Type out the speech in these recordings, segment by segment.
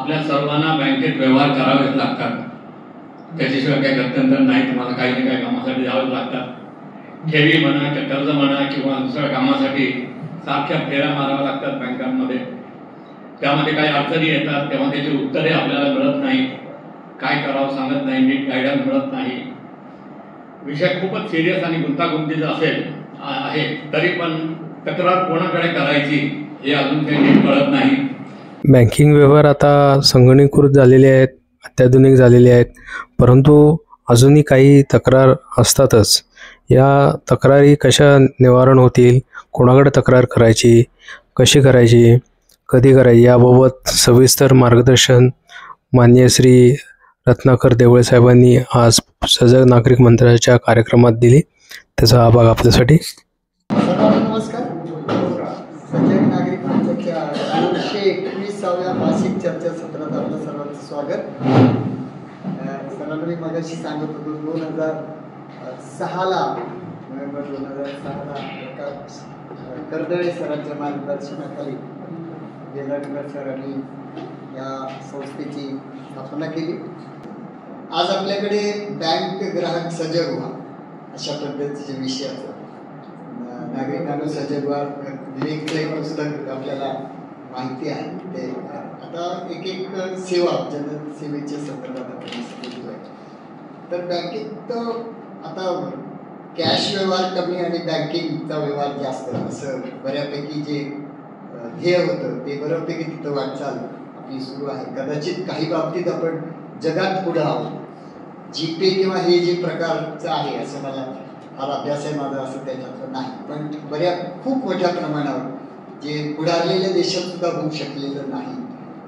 आपल्या सर्वांना बँकेत व्यवहार करावेच लागतात, त्याच्याशिवाय काही गत्यंतर नाही. तुम्हाला काही ना काही कामासाठी जावंच लागतात. ठेवी म्हणा, कर्ज म्हणा किंवा दुसऱ्या कामासाठी सारख्या फेऱ्या माराव्या लागतात बँकांमध्ये. त्यामध्ये काही अडचणी येतात, तेव्हा त्याची उत्तरे आपल्याला मिळत नाही, काय करावं सांगत नाही, नीट गायडन्स मिळत नाही. विषय खूपच सिरियस आणि गुंतागुंतीचा आहे, तरी पण तक्रार कोणाकडे करायची हे अजून काही नीट कळत नाही. बँकिंग व्यवहार आता संगणकीकृत झालेले आहेत, अत्याधुनिक झालेले आहेत, परंतु अजूनही काही तक्रार असतातच. या तक्रारी कशा निवारण होतील, कोणाकडे तक्रार करायची, कशी करायची, कधी करायची, याबाबत सविस्तर मार्गदर्शन माननीय श्री रत्नाकर देवळे साहेबांनी आज सजग नागरिक मंत्रालयाच्या कार्यक्रमात दिली. त्याचा हा भाग आपल्यासाठी. सर्वांना नमस्कार. सजग नागरिक मंचाच्या 221व्या मासिक चर्चासत्रात आपलं सर्वांचं स्वागत. सरांना मी मगाशी सांगत होतो 2006ला नोव्हेंबर 2006ला एका कर्दळे सरांच्या मार्गदर्शनाखाली गेलाडकर सरांनी या संस्थेची स्थापना केली. आज आपल्याकडे बँक ग्राहक सजग व्हा अशा पद्धतीचे विषयाचं नागरिकांना सजग व्हा विवेकचं एक पुस्तक आपल्याला माहिती आहे. ते आता एक सेवा जनसेवेच्या संदर्भात आपण सांगितलं आहे. तर बँकेत आता कॅश व्यवहार कमी आणि बँकिंगचा व्यवहार जास्त असं बऱ्यापैकी जे ध्येय होतं ते बऱ्यापैकी तिथं वाटचाल आपली सुरू आहे. कदाचित काही बाबतीत आपण जगात पुढं आहोत. जीपे किंवा हे जे प्रकारचं आहे असं मला फार अभ्यास आहे माझा असं त्याच्यातलं नाही, पण खूप मोठ्या प्रमाणावर जे पुढारलेल्या देशात सुद्धा होऊ शकलेलं नाही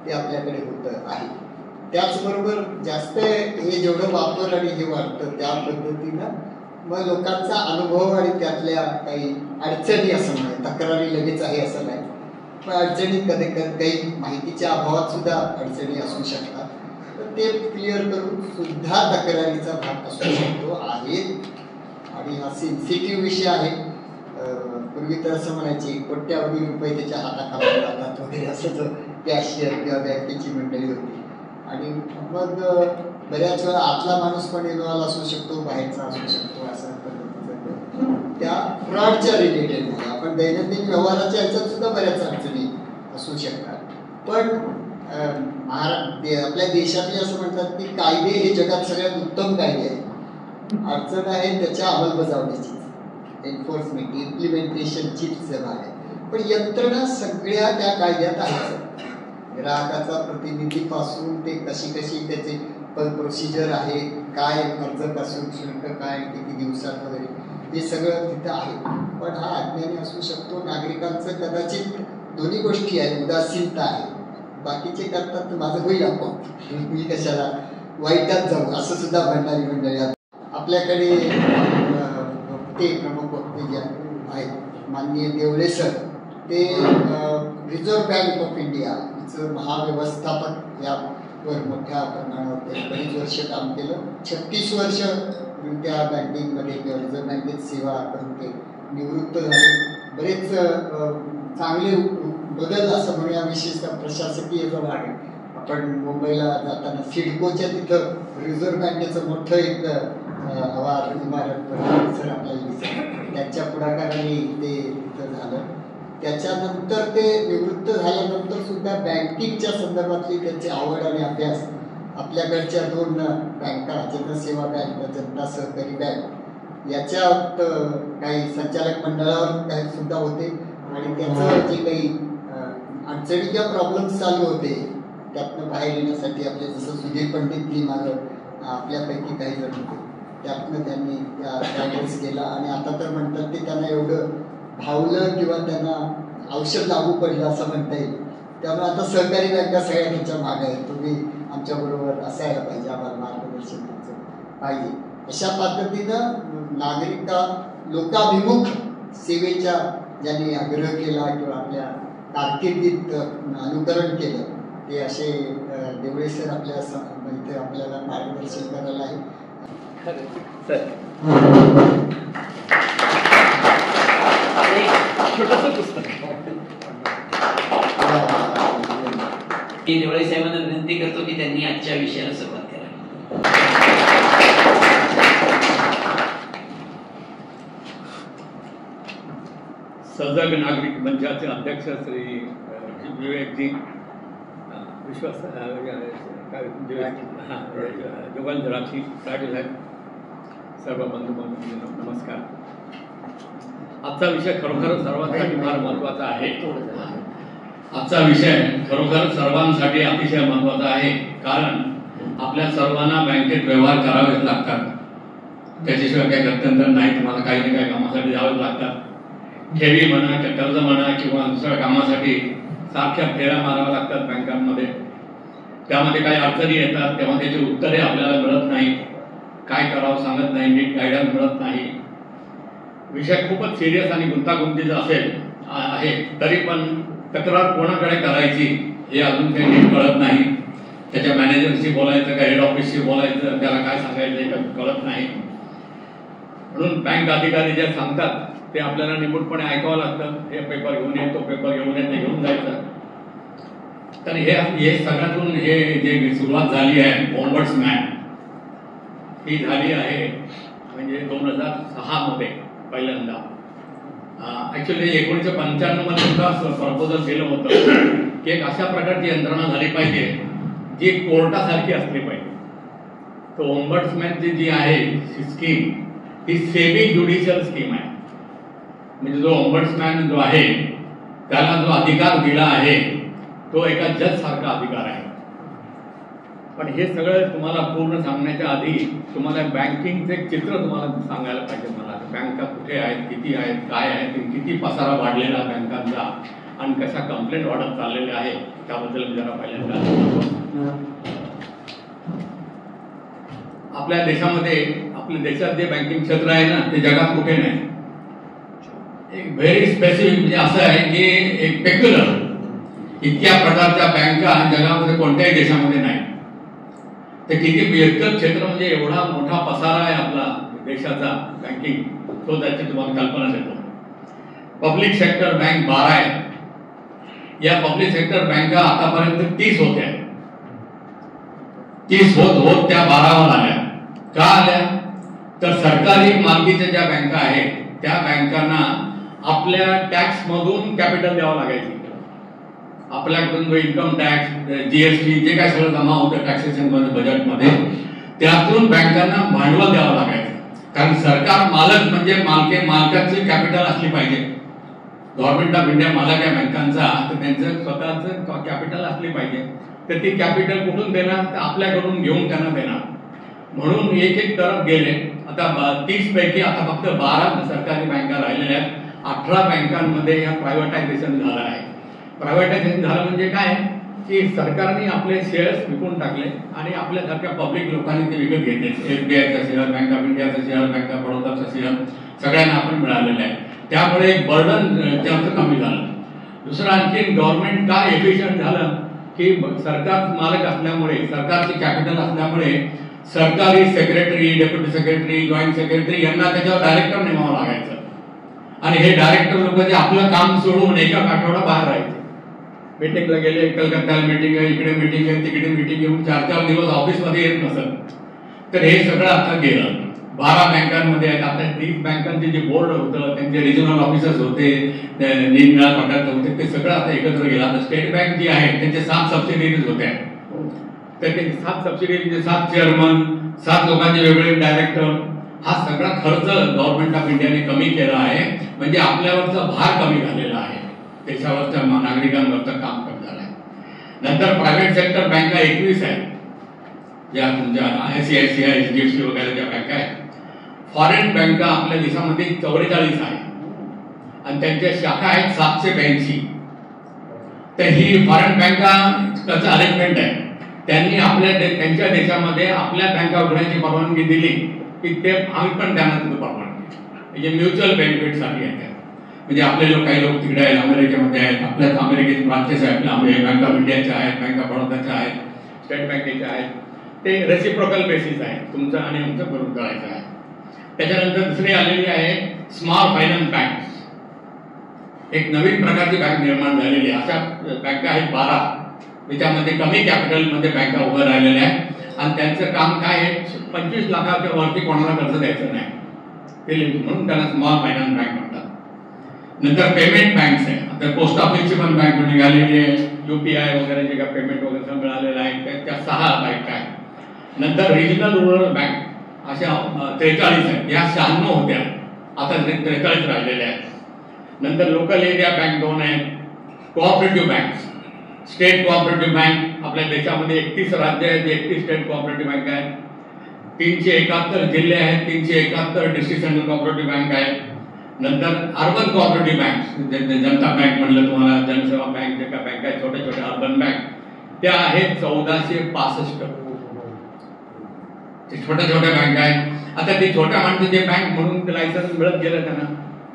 ते आपल्याकडे होतं आहे. त्याचबरोबर जास्त हे जेवढं वापर आणि हे वाटतं त्या पद्धतीनं मग लोकांचा अनुभव आणि त्यातल्या काही अडचणी असं नाही, तक्रारी लगेच आहे असं नाही, पण अडचणी कधी काही माहितीच्या अभावात सुद्धा अडचणी असू शकतात. तर ते क्लिअर करून सुद्धा तक्रारीचा भाग असू शकतो आहे. आणि हा सेन्सिटिव्ह विषय आहे. पूर्वी तर असं म्हणायचे कोट्यावधी रुपये त्याच्या हाताखाली जातात वगैरे असं जो कॅशियर किंवा बँकेची मंडळी होती. आणि मग बऱ्याच वेळा आतला माणूस पण इन्व्हॉल्व असू शकतो, बाहेरचा असू शकतो, असं पद्धतीचं त्या फ्रॉडच्या रिलेटेड आहे. आपण दैनंदिन व्यवहाराच्या ह्याच्यात सुद्धा बऱ्याच अडचणी असू शकतात. पण आपल्या देशातले असं म्हणतात की कायदे हे जगात सगळ्यात उत्तम कायदे आहेत. अडचण आहे त्याच्या अंमलबजावणीची, एन्फोर्समेंट इम्प्लिमेंटेशनचीच भाग आहे. पण यंत्रणा सगळ्या त्या कायद्यात आहेत. ग्राहकाचा प्रतिनिधीपासून ते कशी त्याचे प्रोसिजर आहे, काय अर्जापासून शुल्क काय, किती दिवसात वगैरे हे सगळं तिथं आहे. पण हा अज्ञानी असू शकतो. नागरिकांचं कदाचित दोन्ही गोष्टी आहेत. उदासीनता आहे, बाकीचे करतात तर माझं होईल आपण, मी कशाला वाईटात जाऊ असं सुद्धा म्हणणारी मंडळी. आपल्याकडे ते प्रमुख वक्ते जे आहेत माननीय देवळे सर, ते रिझर्व्ह बँक ऑफ इंडिया हिचं महाव्यवस्थापक यावर मोठ्या प्रमाणावर ते बरीच वर्ष काम केलं. 36 वर्ष त्या बँकिंगमध्ये किंवा रिझर्व्ह बँकेत सेवा करून ते निवृत्त झाले. बरेच चांगले बदल असं म्हणूया, विशेषतः प्रशासकीय जो आहे. आपण मुंबईला जाताना सिडकोच्या तिथं रिझर्व्ह बँकेचं मोठं एक आवार इमारत सर आपल्याला दिसतं. त्यांच्या पुढाकाराने ते तिथं झालं. त्याच्यानंतर ते निवृत्त झाल्यानंतर सुद्धा बँकिंगच्या संदर्भातली त्यांची आवड आणि अभ्यास आपल्याकडच्या 2 बँका, जनसेवा बँक, जनता सहकारी बँक याच्यात काही संचालक मंडळावर काही सुद्धा होते. आणि त्याचं जे काही अडचणी किंवा प्रॉब्लेम्स चालू होते त्यातनं बाहेर येण्यासाठी आपले जसं सुधीर पंडितजी माझं आपल्यापैकी काही जण होते, त्यातनं त्यांनी गायडन्स केला. आणि आता तर म्हणतात ते त्यांना एवढं भावलं किंवा त्यांना औषध लागू पडलं असं म्हणता येईल. त्यामुळे आता सहकारी बँका सगळ्या त्यांच्या मागे आहेत. तुम्ही आमच्याबरोबर असायला पाहिजे, आम्हाला मार्गदर्शन पाहिजे. अशा पद्धतीनं लोकाभिमुख सेवेच्या ज्यांनी आग्रह केला किंवा आपल्या कारकिर्दीत अनुकरण केलं ते असे देवळे सर आपल्या इथे आपल्याला मार्गदर्शन करायला आहे. मी देवळे साहेबांना विनंती करतो की त्यांनी आजच्या विषयाला सुरुवात करावी. सजग नागरिक मंचाचे अध्यक्ष श्री विवेकजी, विश्वास जुगल जराक्षी साहेब, सर्व बंधू बांधवांनो नमस्कार. आजचा विषय खरोखर सर्वांसाठी फार महत्त्वाचा आहे. आजचा विषय खरोखर सर्वांसाठी अतिशय महत्त्वाचा आहे, कारण आपल्या सर्वांना बँकेत व्यवहार करावेच लागतात. त्याच्याशिवाय काही गत्यंतर नाही. तुम्हाला काही ना काही कामासाठी जावंच लागतात. ठेवी म्हणा, कर्ज म्हणा किंवा दुसऱ्या कामासाठी सारख्या फेऱ्या माराव्या लागतात बँकांमध्ये. त्यामध्ये काही अडचणी येतात, तेव्हा त्याची उत्तरे आपल्याला मिळत नाही. काय करावं सांगत नाही, नीट गायडन्स मिळत नाही. विषय खूपच सिरियस आणि गुंतागुंतीचा आहे, तरी पण तक्रार कोणाकडे करायची हे अजून काही नीट कळत नाही. त्याच्या मॅनेजरशी बोलायचं का हेड ऑफिसशी बोलायचं, त्याला काय सांगायचं हे कळत नाही. म्हणून बँक अधिकारी जे सांगतात ते आपल्याला निमूटपणे ऐकावं लागतं. हे पेपर घेऊन ये, तो पेपर घेऊन ये, ते घेऊन जायचं. तर हे सगळ्यातून हे जे सुरुवात झाली आहे ओम्बड्समॅन ही झाली आहे म्हणजे 2006 मध्ये पहिल्यांदा. ऍक्च्युली 1995 मध्ये सुद्धा प्रपोजल केलं होतं की एक अशा प्रकारची यंत्रणा झाली पाहिजे जी कोर्टासारखी असली पाहिजे. तो ओम्बड्समॅनची जी आहे स्कीम ही सेमी ज्युडिशियल स्कीम आहे. म्हणजे जो ओम्बड्समॅन जो आहे त्याला जो अधिकार दिला आहे तो एका जज सारखा अधिकार आहे. पण हे सगळं तुम्हाला पूर्ण सांगण्याच्या आधी तुम्हाला बँकिंगचे चित्र तुम्हाला सांगायला पाहिजे. मला बँका कुठे आहेत, किती आहेत, काय आहेत, किती पसारा वाढलेला बँकांचा आणि कशा कंप्लेंट वाढत चाललेल्या आहे त्याबद्दल मी जरा पहिल्यांदा. आपल्या देशात जे बँकिंग क्षेत्र आहे ना ते जगात कुठे नाही. एक व्हेरी स्पेसिफिक म्हणजे असं आहे की एक पेक्युलर इतक्या प्रकारच्या बँका जगामध्ये कोणत्याही देशामध्ये नाही. ते किती एकच क्षेत्र म्हणजे एवढा मोठा पसारा आहे आपला देशाचा बँकिंग, तो त्याची तुम्हाला कल्पना देतो. पब्लिक सेक्टर बँक 12 आहे. या पब्लिक सेक्टर बँका आतापर्यंत 30 होत्या. 30 होत त्या 12वर आल्या. का आल्या? तर सरकारी मालकीच्या ज्या बँका आहेत त्या बँकांना आपल्या टॅक्स मधून कॅपिटल द्यावं लागायचं. आपल्याकडून जो इन्कम टॅक्स, जीएसटी जे काय सगळं जमा होतं टॅक्सेशन मध्ये बजेटमध्ये, त्यातून बँकांना भांडवल द्यावं लागायचं. कारण सरकार मालक म्हणजे मालकाची कॅपिटल असली पाहिजे. गव्हर्नमेंट ऑफ इंडिया मालक आहे बँकांचा, तर त्यांचं स्वतःच कॅपिटल असली पाहिजे. तर ती कॅपिटल कुठून देणार? तर आपल्याकडून घेऊन त्यांना देणार. म्हणून एक तरफ गेले. आता 30 पैकी आता फक्त 12 सरकारी बँका राहिलेल्या आहेत. 18 बँकांमध्ये या प्रायव्हेटायझेशन झालं आहे. प्रायव्हेटायझेशन झालं म्हणजे काय की सरकारने आपले शेअर्स विकून टाकले आणि आपल्यासारख्या पब्लिक लोकांनी ते विकत घेतले. SBIचा शेअर, बँक ऑफ इंडियाचा शेअर, बँक ऑफ बडोदाचा शेअर सगळ्यांना आपण मिळालेलं आहे. त्यामुळे एक बर्डन जास्त कमी झालं. दुसरं आणखी गव्हर्नमेंट का एफिशियंट झालं की सरकार मालक असल्यामुळे, सरकारची कॅपिटल असल्यामुळे सरकारी secretary, deputy secretary, joint secretary यांना त्याच्यावर डायरेक्टर नेमावं लागायचं. आणि हे डायरेक्टर लोक जे आपलं काम सोडून एका आठवडा बाहेर राहायचे. मीटिंगला गेले, कलकत्त्याला मीटिंग आहे, इकडे मीटिंग आहे, तिकडे मीटिंग घेऊन 4-4 दिवस ऑफिसमध्ये येत नसत. तर हे सगळं आता गेलं. 12 बँकांमध्ये आहेत. आता 30 बँकांचे जे बोर्ड होतं, त्यांचे रिजनल ऑफिसर्स होते, निरनिराळ्या प्रकारचे होते, ते सगळं आता एकत्र गेलं. आता स्टेट बँक जी आहे त्यांचे 7 सबसिडिरीज होत्या. तर ते 7 सबसिडिरीचे 7 चेअरमन, 7 लोकांचे वेगवेगळे डायरेक्टर, हा सगळा खर्च गव्हर्नमेंट ऑफ इंडियाने कमी केला आहे. म्हणजे आपल्यावरचा भार कमी झालेला आहे, देशावरच्या नागरिकांवरचं काम कमी झालं आहे. नंतर प्रायव्हेट सेक्टर बँका 21 आहेत, ज्या तुमच्या ICICI, HDFC वगैरे ज्या बँका आहेत. फॉरेन बँका आपल्या देशामध्ये 44 आहेत आणि त्यांच्या शाखा आहेत 782. तर ही फॉरेन बँकाचं अरेंजमेंट आहे. त्यांनी त्यांच्या देशामध्ये आपल्या बँका उघडण्याची परवानगी दिली की ते आम्ही पण त्यांना तिथे परवानगी, म्हणजे म्युच्युअल बेनिफिटसाठी आहे. म्हणजे आपले काही लोक तिकडे आहेत, अमेरिकेमध्ये आहेत, आपल्या अमेरिकेचे ब्रांचेस आहेत, बँक ऑफ इंडियाच्या आहेत, बँक ऑफ बडोदाच्या आहेत, स्टेट बँकेच्या आहेत. ते रेसिप्रोकल बेसिस आहे, तुमचं आणि आमचं करून करायचं आहे. त्याच्यानंतर दुसरी आलेली आहे स्मॉल फायनान्स बँक. एक नवीन प्रकारची बँक निर्माण झालेली आहे. अशा बँका आहेत 12. त्याच्यामध्ये कमी कॅपिटलमध्ये बँका उभं राहिलेल्या आहेत आणि त्यांचं काम काय आहे, 25 लाखाच्या वरती कोणाला कर्ज द्यायचं नाही, म्हणून त्यांना स्मॉल फायनान्स बँक म्हणतात. नंतर पेमेंट बँक्स आहे. आता पोस्ट ऑफिसची पण बँक निघालेली आहे, UPI वगैरे जे काय पेमेंट वगैरे मिळालेलं आहे त्या 6 बँका आहेत. नंतर रिजनल रुरल बँक अशा 43 आहेत. या 96 होत्या, आता 43 राहिलेल्या आहेत. नंतर लोकल एरिया बँक 2 आहेत. Cooperative bank, state cooperative bank आपल्या देशामध्ये 31 राज्य आहेत, 31 स्टेट कोऑपरेटिव्ह बँक आहेत. 371 जिल्हे आहेत, 371 डिस्ट्रिक्ट सेंट्रल कोऑपरेटिव्ह बँक आहेत. नंतर अर्बन कोऑपरेटिव्ह बँक, जनता बँक म्हणलं तुम्हाला, जनसेवा बँक, जे काय बँक आहेत छोट्या छोट्या अर्बन बँक, त्या आहेत 1465. छोट्या छोट्या बँक आहेत. आता ते छोट्या माणसाचे बँक म्हणून ते लायसन्स मिळत गेलं त्यांना,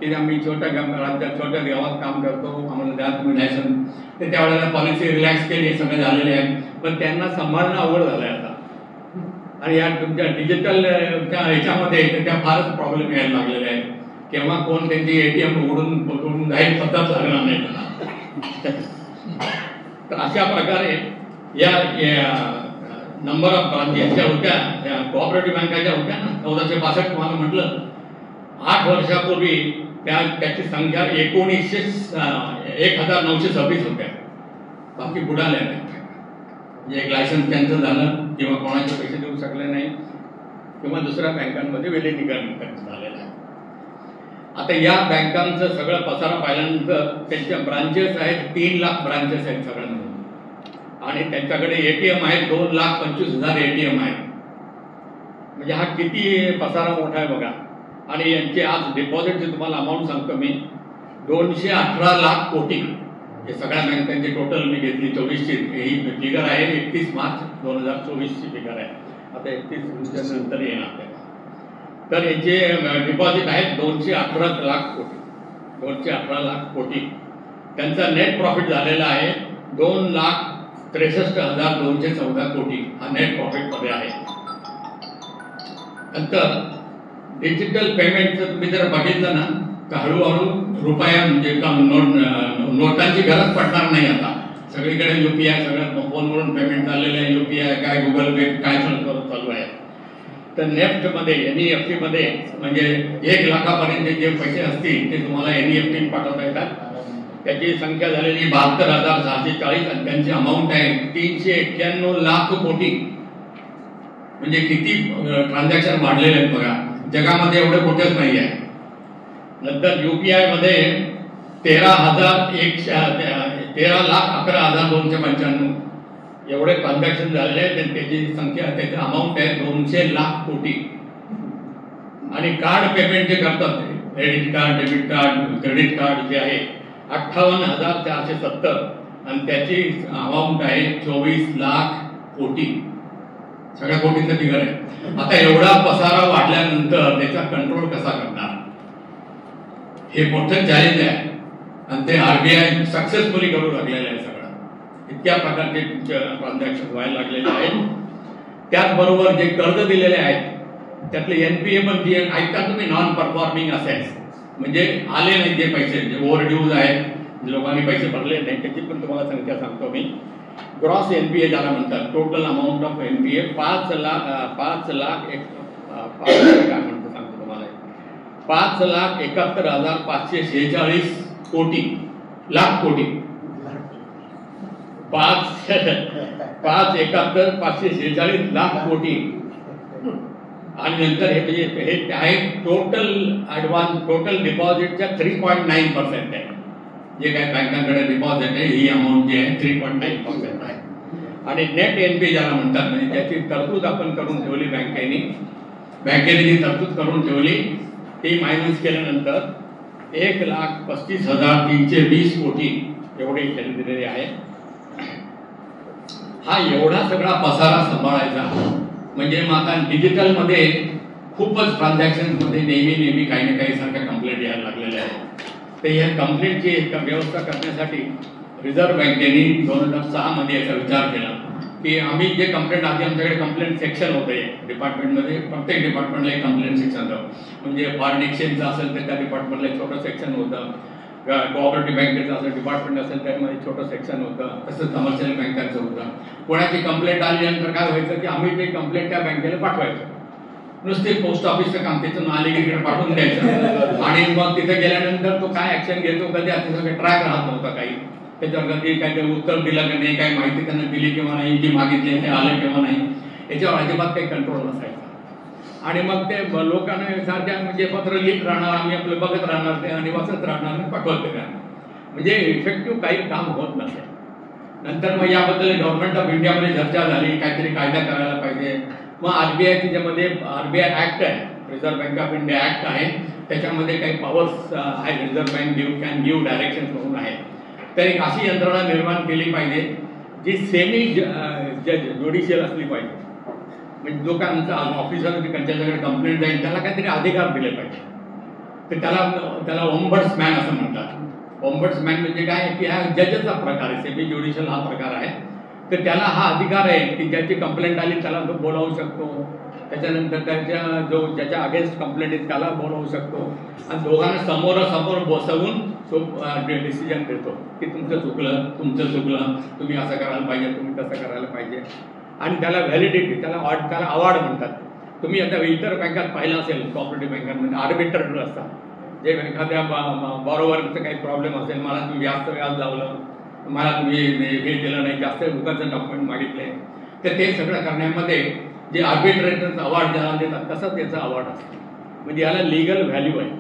की आम्ही छोट्या राज्यात छोट्या गावात काम करतो, आम्हाला द्या तुम्ही लायसन्स. ते त्यावेळेला पॉलिसी रिलॅक्स केली, हे सगळे झालेले आहेत. पण त्यांना सांभाळणं अवघड झालंय आता. आणि या तुमच्या डिजिटल ह्याच्यामध्ये त्या फारच प्रॉब्लेम यायला लागलेले आहेत. केव्हा कोण त्यांची ATM उघडून जाईल पत्ताच लागणार नाही त्यांना. तर अशा प्रकारे या नंबर ऑफ ब्रांचेस ज्या होत्या कोऑपरेटिव्ह बँकाच्या होत्या ना, 1465 तुम्हाला म्हटलं, 8 वर्षापूर्वी त्याची संख्या 1926 होत्या. बाकी बुडाल्या नाही. म्हणजे एक लायसन्स कॅन्सल झालं किंवा कोणाचे पैसे देऊ शकले नाही किंवा दुसऱ्या बँकांमध्ये विलीनीकरण झालेलं आहे. आता या बँकांचं सगळं पसारा पाहिल्यानंतर त्यांच्या ब्रांचेस आहेत, 3 लाख ब्रांचेस आहेत सगळ्या मिळून. आणि त्यांच्याकडे ATM आहेत, 2,25,000 ATM आहेत. म्हणजे हा किती पसारा मोठा आहे बघा. आणि यांचे आज डिपॉझिटचे तुम्हाला अमाऊंट सांगतो मी, 218 लाख कोटी. हे सगळ्या बँकांची टोटल मी घेतली 24ची ही फिगर आहे, 31 मार्च 2024ची फिगर आहे. आता 31 नंतर येणार. तर याचे डिपॉझिट आहेत 218 लाख कोटी. 218 लाख कोटी. त्यांचा नेट प्रॉफिट झालेला आहे 2,63,214 कोटी. हा नेट प्रॉफिट मध्ये आहे. नंतर डिजिटल पेमेंटचं तुम्ही जर बघितलं ना, तर हळूहळू रुपया म्हणजे नोटांची गरज पडणार नाही. आता सगळीकडे UPI, सगळं फोनवरून पेमेंट चाललेलं आहे. UPI काय, गुगल पे काय चालू आहे. तर नेफ्ट मध्ये, NEFT मध्ये म्हणजे 1 लाखापर्यंत जे पैसे असतील ते तुम्हाला NEFT पाठवता येतात. त्याची संख्या झालेली 72,640 आणि त्यांची अमाऊंट आहे 391 लाख कोटी. म्हणजे किती ट्रान्झॅक्शन वाढलेले आहेत बघा. जगामध्ये एवढे कुठेच नाही आहे. नंतर UPI मध्ये 13,11,295 एवढे ट्रान्झॅक्शन झालेले आहेत. त्याची संख्या, त्याची अमाऊंट आहे 200 लाख कोटी. आणि कार्ड पेमेंट जे करतात, credit card, debit card, credit card जे आहे 58,470 आणि त्याची अमाऊंट आहे 24 लाख कोटी. सगळ्या कोटींचा फिगर आहे. आता एवढा पसारा वाढल्यानंतर त्याचा कंट्रोल कसा करणार, हे मोठं चॅलेंज आहे. आणि ते RBI सक्सेसफुली करू लागलेलं आहे. सगळं इतक्या प्रकारचे ट्रान्झॅक्शन व्हायला लागलेले आहेत. त्याचबरोबर जे कर्ज दिलेले आहेत त्यातले NPA पण जे ऐकता तुम्ही, नॉन परफॉर्मिंग असेट्स, म्हणजे आले नाही जे पैसे, जे ओव्हरड्यूज आहेत, लोकांनी पैसे भरले नाही, त्याची पण तुम्हाला संख्या सांगतो मी. ग्रॉस NPA ज्याला म्हणतात, total amount of NPA 5 lakh काय म्हणतो सांगतो तुम्हाला, 5,71,546 कोटी. लाख कोटी. 5,71,546 लाख कोटी. आणि नंतर हे आहे टोटल ऍडव्हान्स, टोटल डिपॉझिटच्या 3.9% आहे. जे काय बँकांकडे डिपॉझिट आहे ही अमाऊंट जी आहे 3.9% आहे. आणि नेट NPA ज्याला म्हणतात, म्हणजे त्याची तरतूद आपण करून ठेवली बँकेने जी तरतूद करून ठेवली ती मायनस केल्यानंतर 1,35,320 कोटी एवढी दिलेली आहे. हा एवढा सगळा पसारा सांभाळायचा म्हणजे मग आता डिजिटलमध्ये खूपच ट्रान्झॅक्शनमध्ये नेहमी काही ना काही सारख्या कंप्लेंट यायला लागलेल्या आहेत. तर या कंप्लेंटची व्यवस्था करण्यासाठी रिझर्व्ह बँकेने 2006 मध्ये याचा विचार केला की आम्ही जे कंप्लेंट, आधी आमच्याकडे कंप्लेंट सेक्शन होते डिपार्टमेंटमध्ये, प्रत्येक डिपार्टमेंटला एक कंप्लेंट सेक्शन होतं. म्हणजे फॉरेन एक्सचेंजचं असेल तर त्या डिपार्टमेंटला एक छोटं सेक्शन होतं. कोऑपरेटिव्ह बँकेचं असं डिपार्टमेंट असेल त्यामध्ये छोटं सेक्शन होतं, तसंच कमर्शियल बँकांचं होतं. कोणाची कंप्लेंट आल्यानंतर काय व्हायचं की आम्ही ते कंप्लेंट त्या बँकेला पाठवायचं. नुसते पोस्ट ऑफिसचं काम तिथून आले की तिकडे पाठवून द्यायचं आणि मग तिथे गेल्यानंतर तो काय ऍक्शन घेतो कधी आता सगळं ट्रॅक राहत नव्हता काही. त्याच्यावर कधी काही उत्तर दिलं की नाही, काही माहिती त्यांना दिली किंवा नाही, जी मागितली ते आलं किंवा नाही, याच्यावर अजिबात काही कंट्रोल नसायचा. आणि मग ते लोकांना सारख्या म्हणजे पत्र लिहित राहणार, आम्ही आपलं बघत राहणार ते आणि वाचत राहणार आणि पाठवत राहणार, म्हणजे इफेक्टिव्ह काही काम होत नसेल. नंतर मग याबद्दल गव्हर्नमेंट ऑफ इंडियामध्ये चर्चा झाली, काहीतरी कायदा करायला पाहिजे. मग आरबीआय त्याच्यामध्ये आरबीआय ऍक्ट आहे, reserve bank of India act आहे, त्याच्यामध्ये काही पॉवर्स आहे, reserve bank can give direction म्हणून आहे. तर एक अशी यंत्रणा निर्माण केली पाहिजे जी सेमी ज्युडिशियल असली पाहिजे. म्हणजे लोकांचा ऑफिसर त्यांच्याकडे कंप्लेंट जाईल त्याला काहीतरी अधिकार दिले पाहिजे. तर त्याला ओम्बड्समॅन असं म्हणतात. ओम्बड्समॅन म्हणजे काय की हा जजचा प्रकार आहे, सेमी ज्युडिशियल हा प्रकार आहे. तर त्याला हा अधिकार आहे की ज्याची कंप्लेंट आली त्याला तो बोलावू शकतो, त्याच्यानंतर ज्याच्या अगेन्स्ट कंप्लेंट आहे त्याला बोलावू शकतो आणि दोघांना समोरासमोर बसवून तो डिसिजन देतो की तुमचं चुकलं, तुम्ही असं करायला पाहिजे, तुम्ही तसं करायला पाहिजे. आणि त्याला व्हॅलिडिटी, त्याला अवॉर्ड म्हणतात. तुम्ही आता इतर बँकात पाहिलं असेल, कोऑपरेटिव्ह बँकांमध्ये आर्बिटर असतात, जे एखाद्या बॉरोवरचं काही प्रॉब्लेम असेल, मला तुम्ही जास्त व्याज लावलं, मला तुम्ही हे दिलं नाही, जास्त लोकांचं डॉक्युमेंट मागितले, तर ते सगळं करण्यामध्ये जे आर्बिट्रेटरचं अवॉर्ड ज्याला देतात तसंच याचा अवॉर्ड असतो. म्हणजे याला लिगल व्हॅल्यू आहे,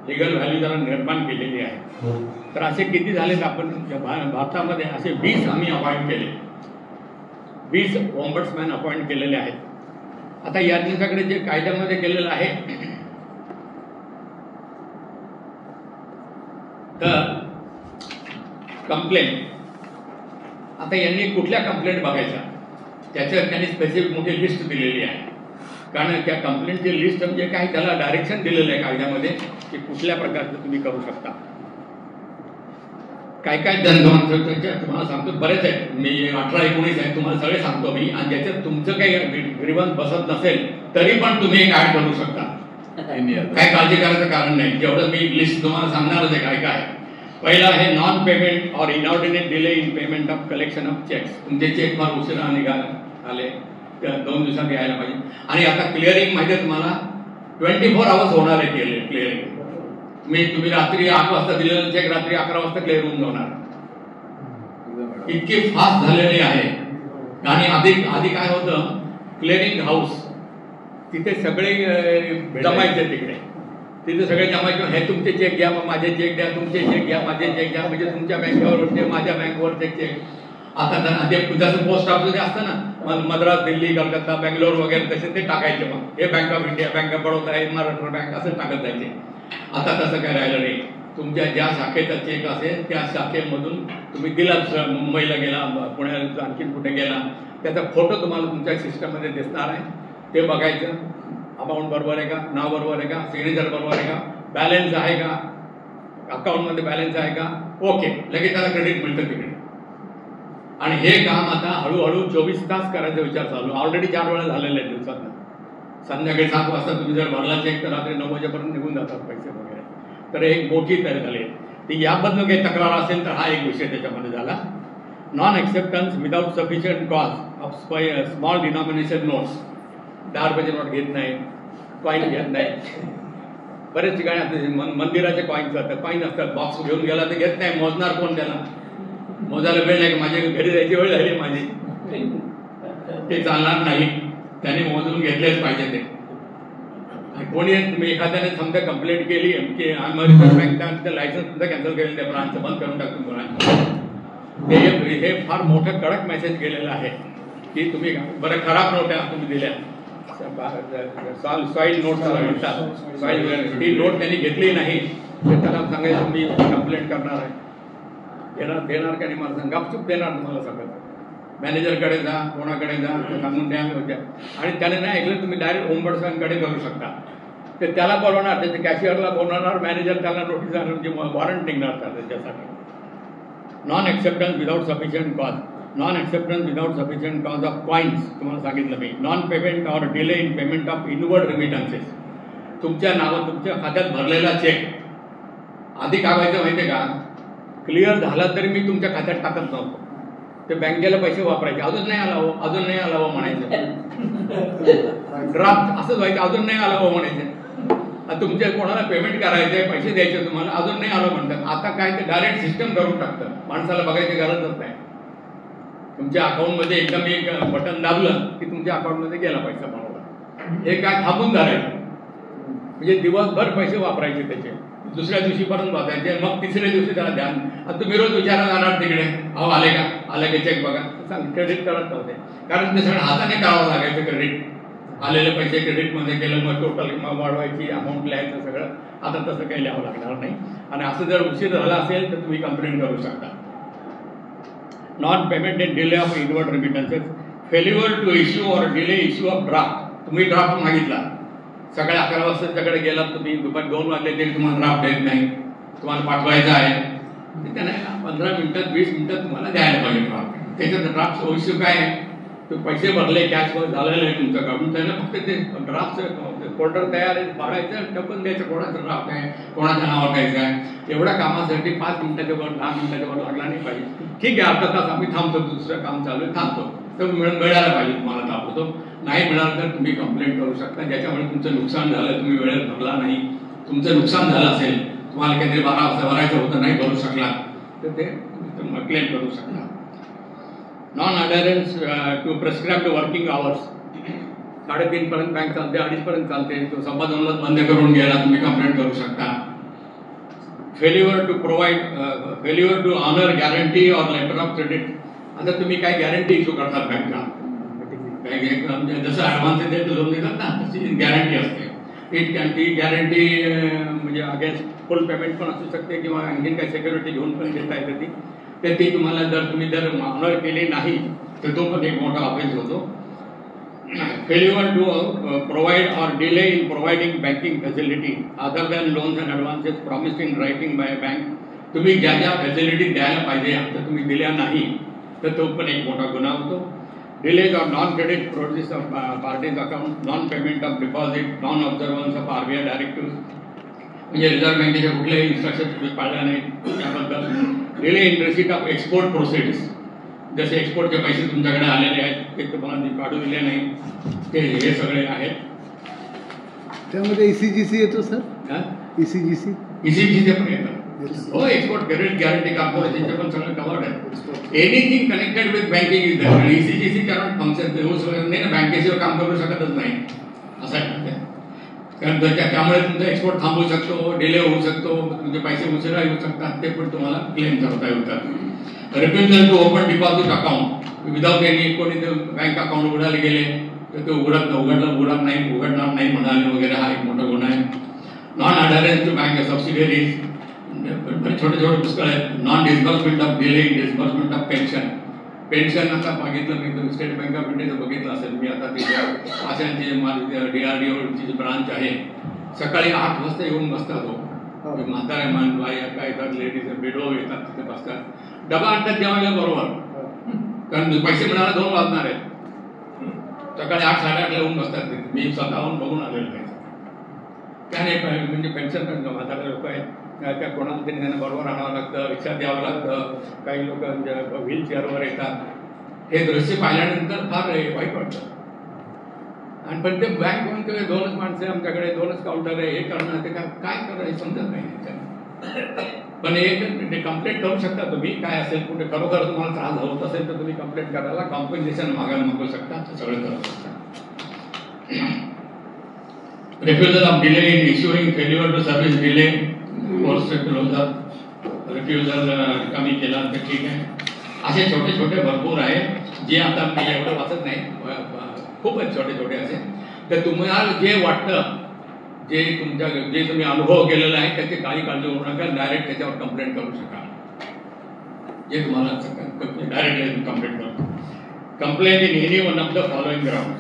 लिगल व्हॅल्यू त्याला निर्माण केलेली आहे. तर असे किती झालेत आपण भारतामध्ये असे 20 आम्ही अपॉइंट केले, 20 ओम्बड्समॅन अपॉइंट केलेले आहेत. आता यांच्याकडे जे कायद्यामध्ये केलेलं आहे तर कंप्लेंट, आता यांनी कुठल्या कंप्लेंट बघायच्या त्याच्यात त्यांनी स्पेसिफिक मोठी लिस्ट दिलेली आहे. कारण त्या कंप्लेंटची लिस्ट म्हणजे काय, त्याला डायरेक्शन दिलेलं आहे कायद्यामध्ये की कुठल्या प्रकारचं तुम्ही करू शकता. काय तुम्हाला सांगतो, बरेच आहेत, मी 18-19 आहेत, तुम्हाला सगळे सांगतो मी. आणि ज्याच्यात तुमचं काही ग्रीव्हन्स बसत नसेल तरी पण तुम्ही एक ऍड करू शकता, काय काळजी करायचं कारण नाही. जेवढं मी लिस्ट तुम्हाला सांगणारच आहे काय काय. पहिला आहे नॉन पेमेंट और inordinate delay in payment of collection of cheques. तुमचे चेक फार उशिरा आले, 2 दिवसात यायला पाहिजे. आणि आता क्लिअरिंग माहिती आहे तुम्हाला 24 आवर्स होणार आहे क्लिअरिंग. तुम्ही रात्री 8 वाजता दिलेलं चेक रात्री 11 वाजता क्लिअर होऊन जाणार, इतकी फास्ट झालेली आहे. आणि आधी काय होतं, क्लिअरिंग हाऊस तिथे सगळे जमायचे, तिथे सगळे जमायचे, हे तुमचे चेक घ्या, मग माझे चेक द्या, तुमचे चेक घ्या, माझे चेक घ्या, म्हणजे तुमच्या बँकेवर माझ्या बँकेवर चेक. आता जसं पोस्ट ऑफिस असतं ना, मद्रास, दिल्ली, कलकत्ता, बेंगलोर वगैरे तसे ते टाकायचे. मग हे bank of India, bank of Baroda, Maharashtra bank असं टाकत जायचे. आता तसं काय राहिलं नाही. तुमच्या ज्या शाखेचा चेक असेल त्या शाखेमधून तुम्ही दिला, मुंबईला गेला, पुण्याला आणखीन कुठे गेला, त्याचा फोटो तुम्हाला तुमच्या सिस्टममध्ये दिसणार आहे. ते बघायचं, अमाऊंट बरोबर आहे का, नाव बरोबर आहे का, सिग्नेचर बरोबर आहे का, बॅलन्स आहे का, अकाउंटमध्ये बॅलन्स आहे का, ओके, लगेच त्याला क्रेडिट मिळतं तिकडे. आणि हे काम आता हळूहळू 24 तास करायचा विचार चालू. ऑलरेडी 4 वेळा झालेले आहेत दिवसात. संध्याकाळी 7 वाजता तुम्ही जर भरला चेक तर रात्री 9 वाजेपर्यंत निघून जातात पैसे वगैरे. तर एक मोठी तयारी झाली आहे. ती याबद्दल काही तक्रार असेल तर हा एक विषय त्याच्यामध्ये झाला. Non acceptance without sufficient cause of small denomination notes. 10 रुपयाचे नोट घेत नाही, कॉईन घेत नाही. बरेच ठिकाणी असते मंदिराचे कॉईन्स असतात, कॉईन असतात, बॉक्स घेऊन गेला तर घेत नाही. मोजणार कोण त्याला, मोजायला वेळ नाही, माझ्या घरी जायची वेळ झाली माझी, ते चालणार नाही. त्याने मोजून घेतलेच पाहिजे ते. कोणी तुम्ही एखाद्याने समजा कंप्लेंट केली की बँकचं लायसन्स सुद्धा कॅन्सल केलं, त्या ब्रांचचं बंद करून टाकतो ब्रांच. हे फार मोठं कडक मेसेज गेलेलं आहे की तुम्ही बरं खराब नोट्या तुम्ही दिल्या, सॉईल नोट म्हणतात, ती नोट त्यांनी घेतली नाही तर त्याला सांगायचं मी कंप्लेंट करणार आहे. देणार का नाही मला सांग, गपचूप देणार तुम्हाला सगळं. मॅनेजरकडे जा, कोणाकडे जा, सांगून द्या होत्या. आणि त्याने नाही ऐकलं तुम्ही डायरेक्ट ओम्बड्समॅनकडे करू शकता. ते त्याला बोलवणार, त्याच्या कॅशियरला बोलवणार, मॅनेजर त्याला नोटीस म्हणजे वॉरंट निघणार त्याच्यासाठी. Non acceptance without sufficient cause, non acceptance without sufficient cause of coins तुम्हाला सांगितलं मी. Non payment or delay in payment of inward remittances. तुमच्या नावात तुमच्या खात्यात भरलेला चेक आधी काय व्हायचं माहिती आहे का, क्लिअर झाला तरी मी तुमच्या खात्यात टाकत नव्हतो, ते बँकेला पैसे वापरायचे, अजून नाही आला हो, अजून नाही आला हो म्हणायचं, ड्राफ्ट असंच व्हायचं, अजून नाही आला हो म्हणायचं. तुमच्या कोणाला पेमेंट करायचंय, पैसे द्यायचे तुम्हाला, अजून नाही आलं म्हणतात. आता काय ते डायरेक्ट सिस्टम करून टाकतं, माणसाला बघायची गरजच नाही. तुमच्या अकाउंटमध्ये एकदम एक बटन दाबलं की तुमच्या अकाउंटमध्ये गेला पैसा बरोबर. हे काय थांबून धरायचं, म्हणजे दिवसभर पैसे वापरायचे त्याचे, दुसऱ्या दिवशी परत वाचायचे, मग तिसऱ्या दिवशी त्याला ध्यान. आता तुम्ही रोज विचारायला जाणार तिकडे, अहो आले का, आले का चेक बघा, सांग क्रेडिट करत नव्हते, कारण ते सगळं हाताने करावं लागायचं. क्रेडिट आलेले पैसे क्रेडिटमध्ये केलं, मग टोटल वाढवायची, अमाऊंट लिहायचं सगळं. आता तसं काही लिहावं लागणार नाही. आणि असं जर उशीर झाला असेल तर तुम्ही कंप्लेंट करू शकता. Non payment and delay of inward remittances, failure to issue और डिले इश्यू ऑफ ड्राफ्ट. तुम्ही ड्राफ्ट मागितला, सकाळी 11 वाजता त्याच्याकडे गेलात तुम्ही, दुपारी 2 वाजले तरी तुम्हाला ड्राफ्ट देत नाही, तुम्हाला पाठवायचं आहे, त्याने 15 मिनिटात 20 मिनिटात तुम्हाला द्यायला पाहिजे ड्राफ्ट. त्याच्यात ड्राफ्ट इश्यू काय आहे, ते पैसे भरले, कॅश झालेलं आहे तुमच्याकडून, त्याला फक्त ते ड्राफ्टचं फोल्डर तयार आहे, पाडायचं, टपन द्यायचं, कोणाचं ड्राफ्ट आहे, कोणाच्या नावावर द्यायचं आहे. एवढ्या कामासाठी 5 मिनिटाच्या वर 10 मिनिटाच्या वर लागला नाही पाहिजे. ठीक आहे, अर्धा तास आम्ही थांबतो, दुसरं काम चालू आहे, थांबतो, तर मिळायला पाहिजे तुम्हाला ताबडतोब. नाही मिळालं तर तुम्ही कंप्लेंट करू शकता. ज्याच्यामुळे तुमचं नुकसान झालं, तुम्ही वेळेत भरला नाही, तुमचं नुकसान झालं असेल, तुम्हाला काहीतरी 12 वाजता भरायचं होतं, नाही भरू शकला, तर ते तुम्ही क्लेम करू शकता. Non adherence to prescribed working hours, 3:30 पर्यंत बँक चालते, 2:30 पर्यंत चालते, तो 2:15 बंद करून गेला, तुम्ही कंप्लेंट करू शकता. फेल्युअर टू ऑनर गॅरंटी और लेटर ऑफ क्रेडिट. आता तुम्ही काय गॅरंटी इश्यू करतात बँकला, जसं ॲडव्हान्स देत लोन देतात ना, तशी गॅरंटी असते. ती गॅरंटी म्हणजे अगेन्स्ट फुल पेमेंट पण असू शकते, किंवा आणखीन काही सिक्युरिटी घेऊन पण देता येते ती. तर ती तुम्हाला तुम्ही जर ऑनर केली नाही तर तो पण एक मोठा ऑफेन्स होतो. फेल्युअर टू प्रोव्हाइड और delay in providing banking facility other than loans and advances promised in writing bye bank. तुम्ही ज्या ज्या फॅसिलिटी द्यायला पाहिजे तर तुम्ही दिल्या नाही तर तो पण एक मोठा गुन्हा होतो. Delays or non credit produce of parties account, non payment of deposit, non observance of RBI directive, म्हणजे रिझर्व्ह बँकेच्या कुठल्याही इन्स्ट्रक्शन तुम्ही पाळल्या नाहीत त्याबद्दल. Delay in receipt of export proceeds, जसे एक्सपोर्टचे पैसे तुमच्याकडे आलेले आहेत ते तुम्हाला काढू दिले नाही, ते हे सगळे आहेत. त्यामध्ये ECGC येतो सर, ECGC पण येतात. हो, एक्सपोर्ट क्रेडिट गॅरंटी कॉर्पोरेशनचे पण सगळं कवर्ड आहे. Anything connected with banking is that. ECGC cannot function नाही ना, बँकेशिवाय काम करू शकतच नाही असं आहे. कारण त्यामुळे तुमचा एक्सपोर्ट थांबू शकतो, डिले होऊ शकतो, तुमचे पैसे उशिरा येऊ शकतात, ते पण तुम्हाला क्लेम करता येतात. Refusal to open deposit account without any, कोणी बँक अकाउंट उघडायला गेले तर ते उघडणार नाही म्हणाले वगैरे, हा एक मोठा गुन्हा आहे. नॉन अडरन्स टू बँक सबसिडियरीज, छोटे छोटे पुष्कळ आहेत. Non disbursement of delay in disbursement of pension. Pension आता बघितलं मी, तुम्ही स्टेट बँक ऑफ इंडियाचं बघितलं असेल, मी आता तिथे आशांची DRDOची जी ब्रांच आहे, सकाळी 8 वाजता येऊन बसतात. हो, म्हाताऱ्या बाई काय येतात, लेडीज विडो येतात, तिथे बसतात, डबा आणतात जेवायला बरोबर, कारण पैसे मिळायला 2 वाजणार आहेत. सकाळी 8, 8:30 येऊन बसतात तिथे. मी स्वतःहून बघून आलेलं आहे. त्याने म्हणजे पेन्शन म्हातारे लोक आहेत, त्या कोणाला तरी त्यांना बरोबर आणावं लागतं, रिक्षा द्यावं लागतं, काही लोक व्हीलचेअरवर येतात. हे दृश्य पाहिल्यानंतर फार वाईट वाटतं. आणि पण ते बँक म्हणून ते 2च माणसं आहे आमच्याकडे, 2च काउंटर आहे, हे करणं ते काय करणं हे समजत नाही. पण एक कंप्लेंट करू शकता तुम्ही, काय असेल कुठे खरोखर तुम्हाला त्रास होत असेल तर तुम्ही कंप्लेंट करायला, कॉम्पेन्सेशन मागायला मागू शकता, सगळं करू शकता. Refusal of delay in issuing, failure to service delay, refusal कमी केला तर ठीक आहे. असे छोटे छोटे भरपूर आहेत जे आता मी एवढं वाचत नाही, खूपच छोटे छोटे असे. तर तुम्हाला जे वाटतं, जे तुम्ही अनुभव केलेला आहे त्याची काही काळजी होऊ नका, डायरेक्ट त्याच्यावर कंप्लेंट करू शकाल. जे तुम्हाला डायरेक्ट कंप्लेंट करू. Complaint in any one of the following ground,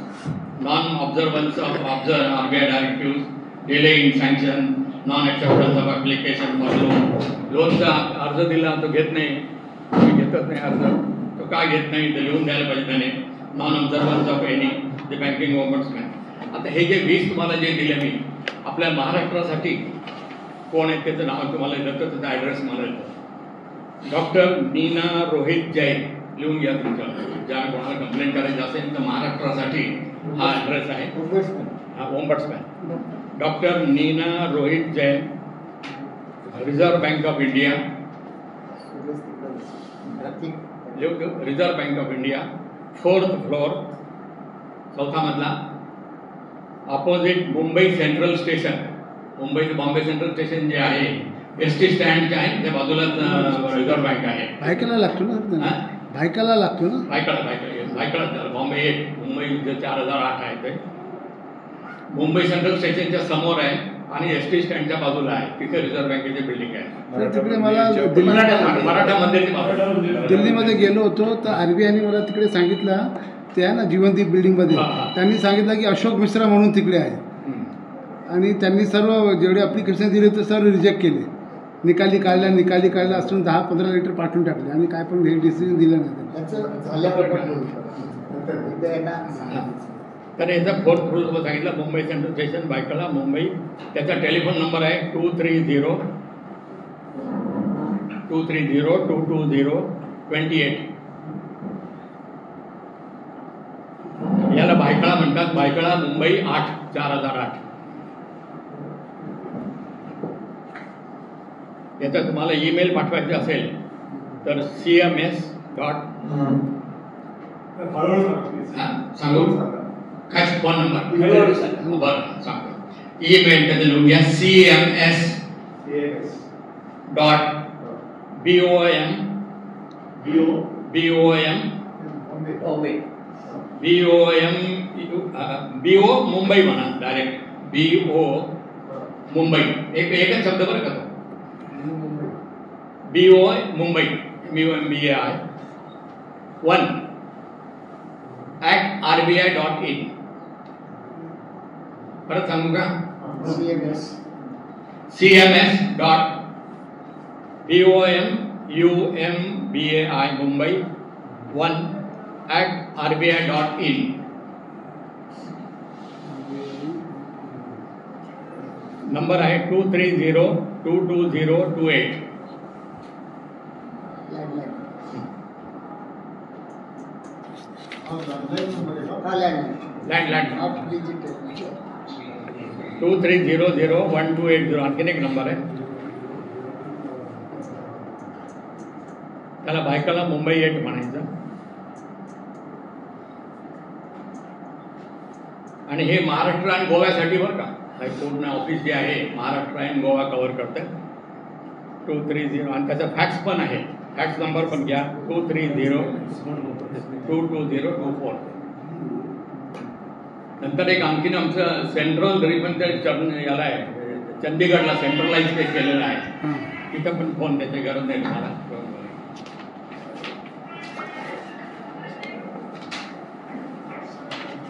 non observance of RBI directive, delay in sanction, non acceptance of application for loan. लोनचा अर्ज दिला तो घेत नाही, तुम्ही घेतच नाही अर्ज, तो का घेत नाही ते लिहून द्यायला पाहिजे त्याने. Non observance of any the banking ombudsman. आता हे जे 20 तुम्हाला जे दिले मी आपल्या महाराष्ट्रासाठी कोण आहे त्याचं नाव तुम्हाला येतं, त्याचा ॲड्रेस मला येतो. डॉक्टर नीना रोहित जैन, लिहून घ्या तुमच्या, ज्या कोणाला कंप्लेंट करायची असेल तर महाराष्ट्रासाठी हा ॲड्रेस आहे. हा ombudsman doctor Nina Rohit Jain, reserve bank of India, reserve bank of India, 4th floor, 4था मजला, ऑपोजिट मुंबई सेंट्रल स्टेशन. मुंबईचं बॉम्बे सेंट्रल स्टेशन जे आहे ST स्टँड जे आहे त्या बाजूलाच रिझर्व्ह बँक आहे. भायखळा लागतो ना, भायखळा लागतो ना, भायखळा बॉम्बे 1, मुंबई 4008 आहे ते. मुंबई सेंट्रल स्टेशनच्या समोर आहे आणि ST स्टँडच्या बाजूला आहे, तिथे रिझर्व्ह बँकेची बिल्डिंग आहे. तिकडे मला मराठा मंदिर दिल्लीमध्ये गेलो होतो तर RBIने मला तिकडे सांगितलं, ते आहे ना जीवनदीप बिल्डिंगमध्ये, त्यांनी सांगितलं की अशोक मिश्रा म्हणून तिकडे आहे, आणि त्यांनी सर्व जेवढे ॲप्लिकेशन दिले ते सर्व रिजेक्ट केले. निकाली काढला असून 10-15 लेटर पाठवून टाकले आणि काय पण हे डिसिजन दिलं नाही. तर याचा 4th फ्लोअर सांगितलं, मुंबई सेंट्रल स्टेशन, भायखळा, मुंबई. त्याचा टेलिफोन नंबर आहे 230-220-228. याला भायखळा म्हणतात. भायखळा, मुंबई 4008. याचा तुम्हाला ईमेल पाठवायचे असेल तर CMS. सांगू काय फोन नंबर बरं सांगतो. ईमेल त्याचं लिहून घ्या, CMS BO मुंबई म्हणा, डायरेक्ट BO मुंबई, एकच शब्द बरं का तो, BO मुंबई MUMBAI 1@RBI.in. परत सांगू का, CMS.BOMUMBAI मुंबई 1@RBI.in. नंबर आहे 230-220-28. लँडलाईन 2300128. आणखीन एक नंबर आहे त्याला, भायखळा मुंबई 8 म्हणायचं. आणि हे महाराष्ट्र आणि गोव्यासाठी बरं का, हायकोर्ट ऑफिस जे आहे महाराष्ट्र आणि गोवा कव्हर करतं. 230 आणि त्याचा फॅक्स पण आहे, फॅक्स नंबर पण घ्या 230-220-24. नंतर एक आणखीन आमचं सेंट्रल रिफंड याला आहे, चंदीगडला सेंट्रलाइज ते केलेलं आहे, तिथं पण फोन द्यायची गरज नाही तुम्हाला.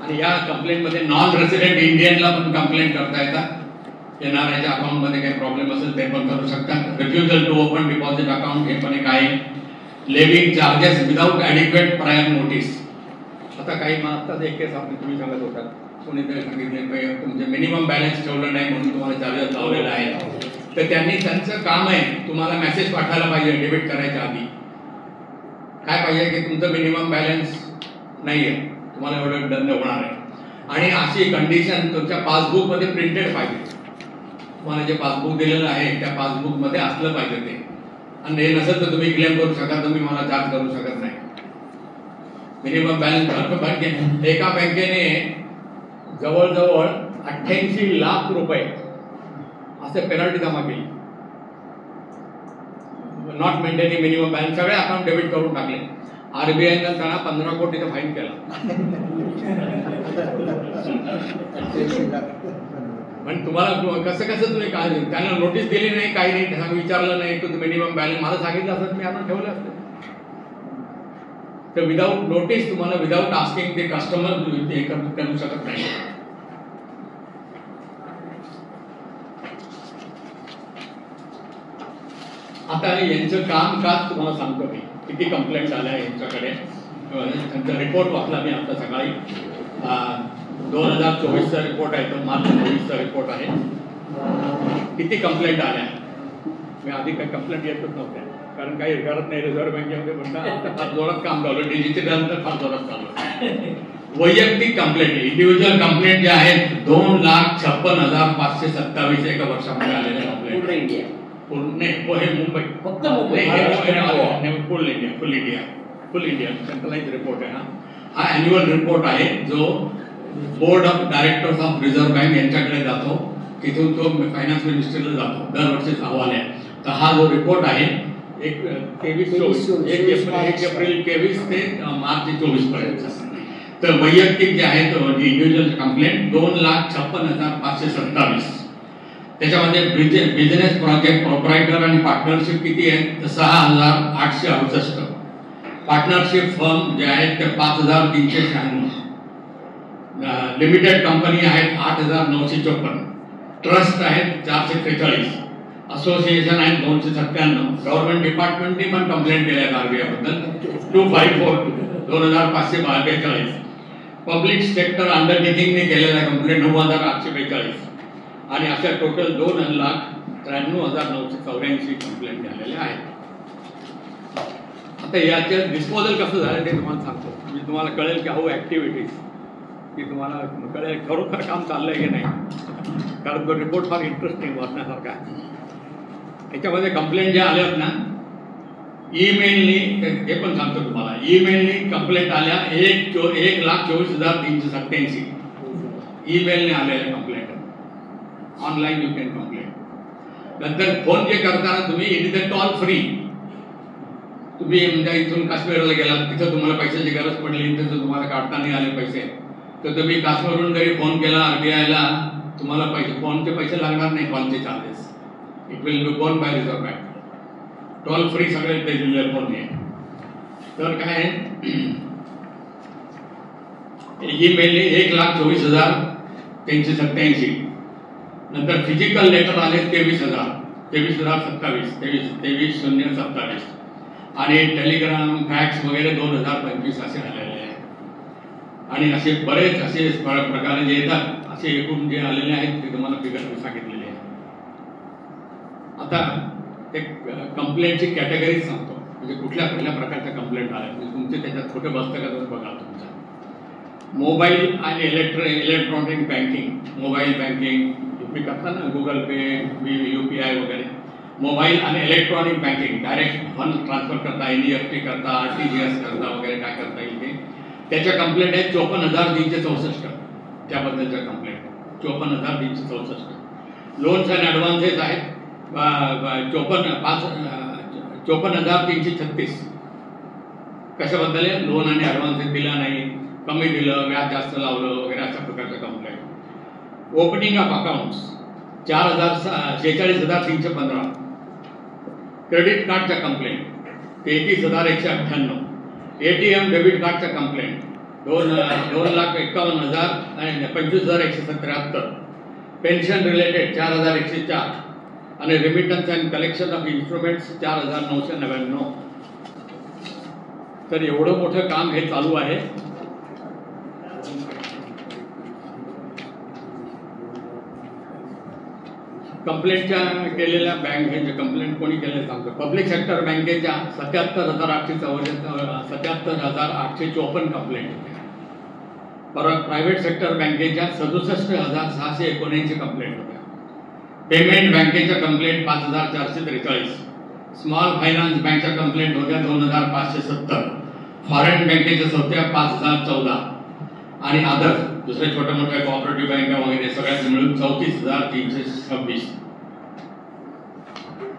आणि या कंप्लेंटमध्ये नॉन रेसिडेंट इंडियनला पण कंप्लेंट करता येतात. NRIच्या अकाउंटमध्ये काही प्रॉब्लेम असेल ते पण करू शकतात. Refusal to open deposit account हे पण एक आहे. Levying charges without adequate prior notice. आता काही आता एक केस आपली तुम्ही सांगत होता, कोणीतरी सांगितले तुमचे मिनिमम बॅलन्स ठेवलं नाही म्हणून तुम्हाला चार्जेस लावलेला आहे, तर त्यांनी त्यांचं काम आहे तुम्हाला मेसेज पाठवायला पाहिजे डेबिट करायच्या आधी. काय पाहिजे की तुमचं मिनिमम बॅलन्स नाही आहे, तुम्हाला एवढं दंड होणार आहे. आणि अशी कंडिशन तुमच्या पासबुकमध्ये प्रिंटेड पाहिजे. तुम्हाला जे पासबुक दिलेलं आहे त्या पासबुकमध्ये असलं पाहिजे ते. आणि हे नसेल तर तुम्ही क्लेम करू शकता, तुम्ही मला चार्ज करू शकत नाही. मिनिमम बॅलन्स एका बँकेने जवळजवळ 88 लाख रुपये असे पेनल्टी जमा केली. नॉट मेंटेनिंग मिनिमम बॅलन्स, सगळे अकाउंट डेबिट करून टाकले. RBIनं त्यांना 15 कोटीचा फाईन केला. पण तुम्हाला कसं तुम्ही काय त्यांना नोटीस दिली नाही, काही नाही, त्यांना विचारलं नाही, तुझं मिनिमम बॅलन्स मला सांगितलं असतं मी आणून ठेवलं असतं. तर विदाऊट नोटीस तुम्हाला विदाऊट आस्किंग ते कस्टमर करू शकत नाही. आता यांचं कामकाज तुम्हाला सांगतो मी, किती कंप्लेंट आल्या यांच्याकडे. त्यांचा रिपोर्ट वाचला मी आता सकाळी. 2024चा रिपोर्ट आहे तो, मार्च 24चा रिपोर्ट आहे. किती कंप्लेंट आल्या? मी आधी काही कंप्लेंट येतच नव्हत्या, कारण काही करत नाही. रिझर्व्ह बँकेमध्ये म्हणतात फार जोरात काम चालू, डिजिटल फार जोरात चालू. वैयक्तिक कंप्लेंट, इंडिव्हिज्युअल कंप्लेंट जे आहेत 2,56,527 एका वर्षामध्ये आलेल्या कंप्लेंट. पूर्ण इंडिया, पूर्ण हे मुंबई फक्त Mumbai, full India centralise report आहे. हा अॅन्युअल रिपोर्ट आहे जो board of directors of reserve bank यांच्याकडे जातो, तिथून तो फायनान्स मिनिस्टरला जातो. दरवर्षीच अहवाल आहे. तर हा जो रिपोर्ट आहे 1 एप्रिल 23 ते मार्च 24 पर्यंत. तर वैयक्तिक जे आहेत इंडिव्हिज्युअल कंप्लेंट 2,56,527. त्याच्यामध्ये बिझनेस प्रोजेक्ट प्रोप्रायटर आणि पार्टनरशिप किती आहेत? 6,868. पार्टनरशिप फर्म जे आहेत ते 5,396. लिमिटेड कंपनी आहेत 8,954. ट्रस्ट आहेत 443. असोसिएशन आहेत 297. गव्हर्नमेंट डिपार्टमेंटनी पण कंप्लेंट केल्या आहेत आरबीआय बद्दल 2,542 2,542. पब्लिक सेक्टर अंडरटेकिंगने केलेल्या कंप्लेंट 9,842. आणि अशा टोटल 2,93,984 कंप्लेंट झालेल्या आहेत. आता याच्या डिस्पोजल कसं झालं ते तुम्हाला सांगतो. मी तुम्हाला कळेल की हाऊ ऍक्टिव्हिटीज, की तुम्हाला कळेल खरोखर काम चाललंय की नाही, कारण तो रिपोर्ट फार इंटरेस्टिंग वाचण्यासारखा आहे. याच्यामध्ये कंप्लेंट ज्या आल्यात ना, ईमेलनी, हे पण सांगतो तुम्हाला, ईमेलनी कंप्लेंट आल्या 1,24,387 ईमेलने आलेल्या complaint. Online you can complaint. नंतर फोन जे करताना तुम्ही it is a toll free. तुम्ही म्हणजे इथून काश्मीरला गेलात, तिथं तुम्हाला पैशाची गरज पडली, तिथं तुम्हाला काढता नाही आले पैसे, तर तुम्ही काश्मीरवरून जरी फोन केला आरबीआयला, तुम्हाला फोनचे पैसे लागणार नाही. कॉलचे charges it will be borne by reserve bank. Toll free सगळे ते दिलेले फोन आहे. तर काय ईमेलने 1,24,387. नंतर फिजिकल लेटर आले 23,027 23,027. आणि टेलिग्राम फॅक्स वगैरे 2,025 असे आलेले आहेत. आणि असे बरेच असे प्रकारे जे येतात, असे एकूण जे आलेले आहेत ते तुम्हाला फिगर सांगितलेले आहे. आता ते कंप्लेंटची कॅटेगरी सांगतो, म्हणजे कुठल्या कुठल्या प्रकारच्या कंप्लेंट आल्या, म्हणजे तुमचे त्याच्यात छोटे बसतं बघा. तुमच्या मोबाईल आणि इलेक्ट्रॉनिक बँकिंग, मोबाईल बँकिंग तुम्ही करता ना, गुगल पे, UPI वगैरे. मोबाईल आणि electronic banking, direct fund transfer करता, NEFT करता, RTGS करता वगैरे, काय करता येईल ते. त्याच्या कंप्लेंट आहेत 54,364. त्याबद्दलच्या कंप्लेंट 54,364. लोन्स अँड ॲडव्हान्सेस आहेत 54,336. कशाबद्दल आहे? लोन आणि ॲडव्हान्सेस दिला नाही, कमी दिलं, व्याज जास्त लावलं वगैरे, अशा प्रकारच्या complaint. Opening of accounts 46,315. Credit कार्डच्या कंप्लेंट 33,198. ATM डेबिट कार्डच्या कंप्लेंट 2,51,000 आणि 25,173. Pension related 4,104. आणि remittance and collection of instruments 4,999. तर एवढं मोठं काम हे चालू आहे. कंप्लेंटच्या केलेल्या बँकेचे कंप्लेंट कोणी केले सांगतो. पब्लिक सेक्टर बँकेच्या 77,854 कंप्लेंट. परत प्रायव्हेट सेक्टर बँकेच्या 67,679 कंप्लेंट होत्या. पेमेंट बँकेच्या कंप्लेंट 5,443. स्मॉल फायनान्स बँकच्या कंप्लेंट होत्या 2,570. फॉरेन बँकेच्या होत्या 5,014. आणि अदर दुसरे छोट्या मोठ्या कोऑपरेटिव्ह बँका वगैरे सगळ्यात मिळून 34,326.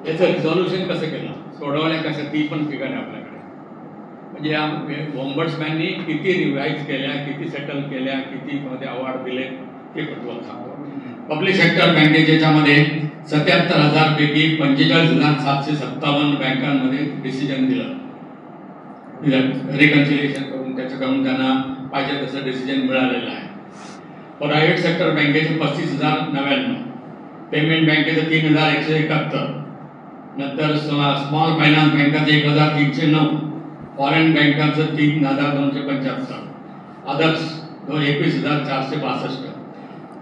याचं रिझॉल्युशन कसं केलं, सोडवल्या कसं, ती पण फिगर आहे आपल्याकडे. म्हणजे या ओम्बड्समॅननी किती रिवाईज केल्या, किती सेटल केल्या, किती मध्ये अवॉर्ड दिले, ते पण तुम्हाला सांगतो. पब्लिक सेक्टर बँकेच्या मध्ये 77,000 पैकी 45,757 बँकांमध्ये डिसिजन दिलं. रिकन्सिलिएशन करून त्याच्याकडून त्यांना पाहिजे तसं डिसिजन मिळालेलं आहे. प्रायव्हेट सेक्टर बँकेचे 35,099. पेमेंट बँकेचं 3,171. नंतर स्मॉल फायनान्स बँकाचं 1,309. फॉरेन बँकांचं 3,275. अदर्स 21,462.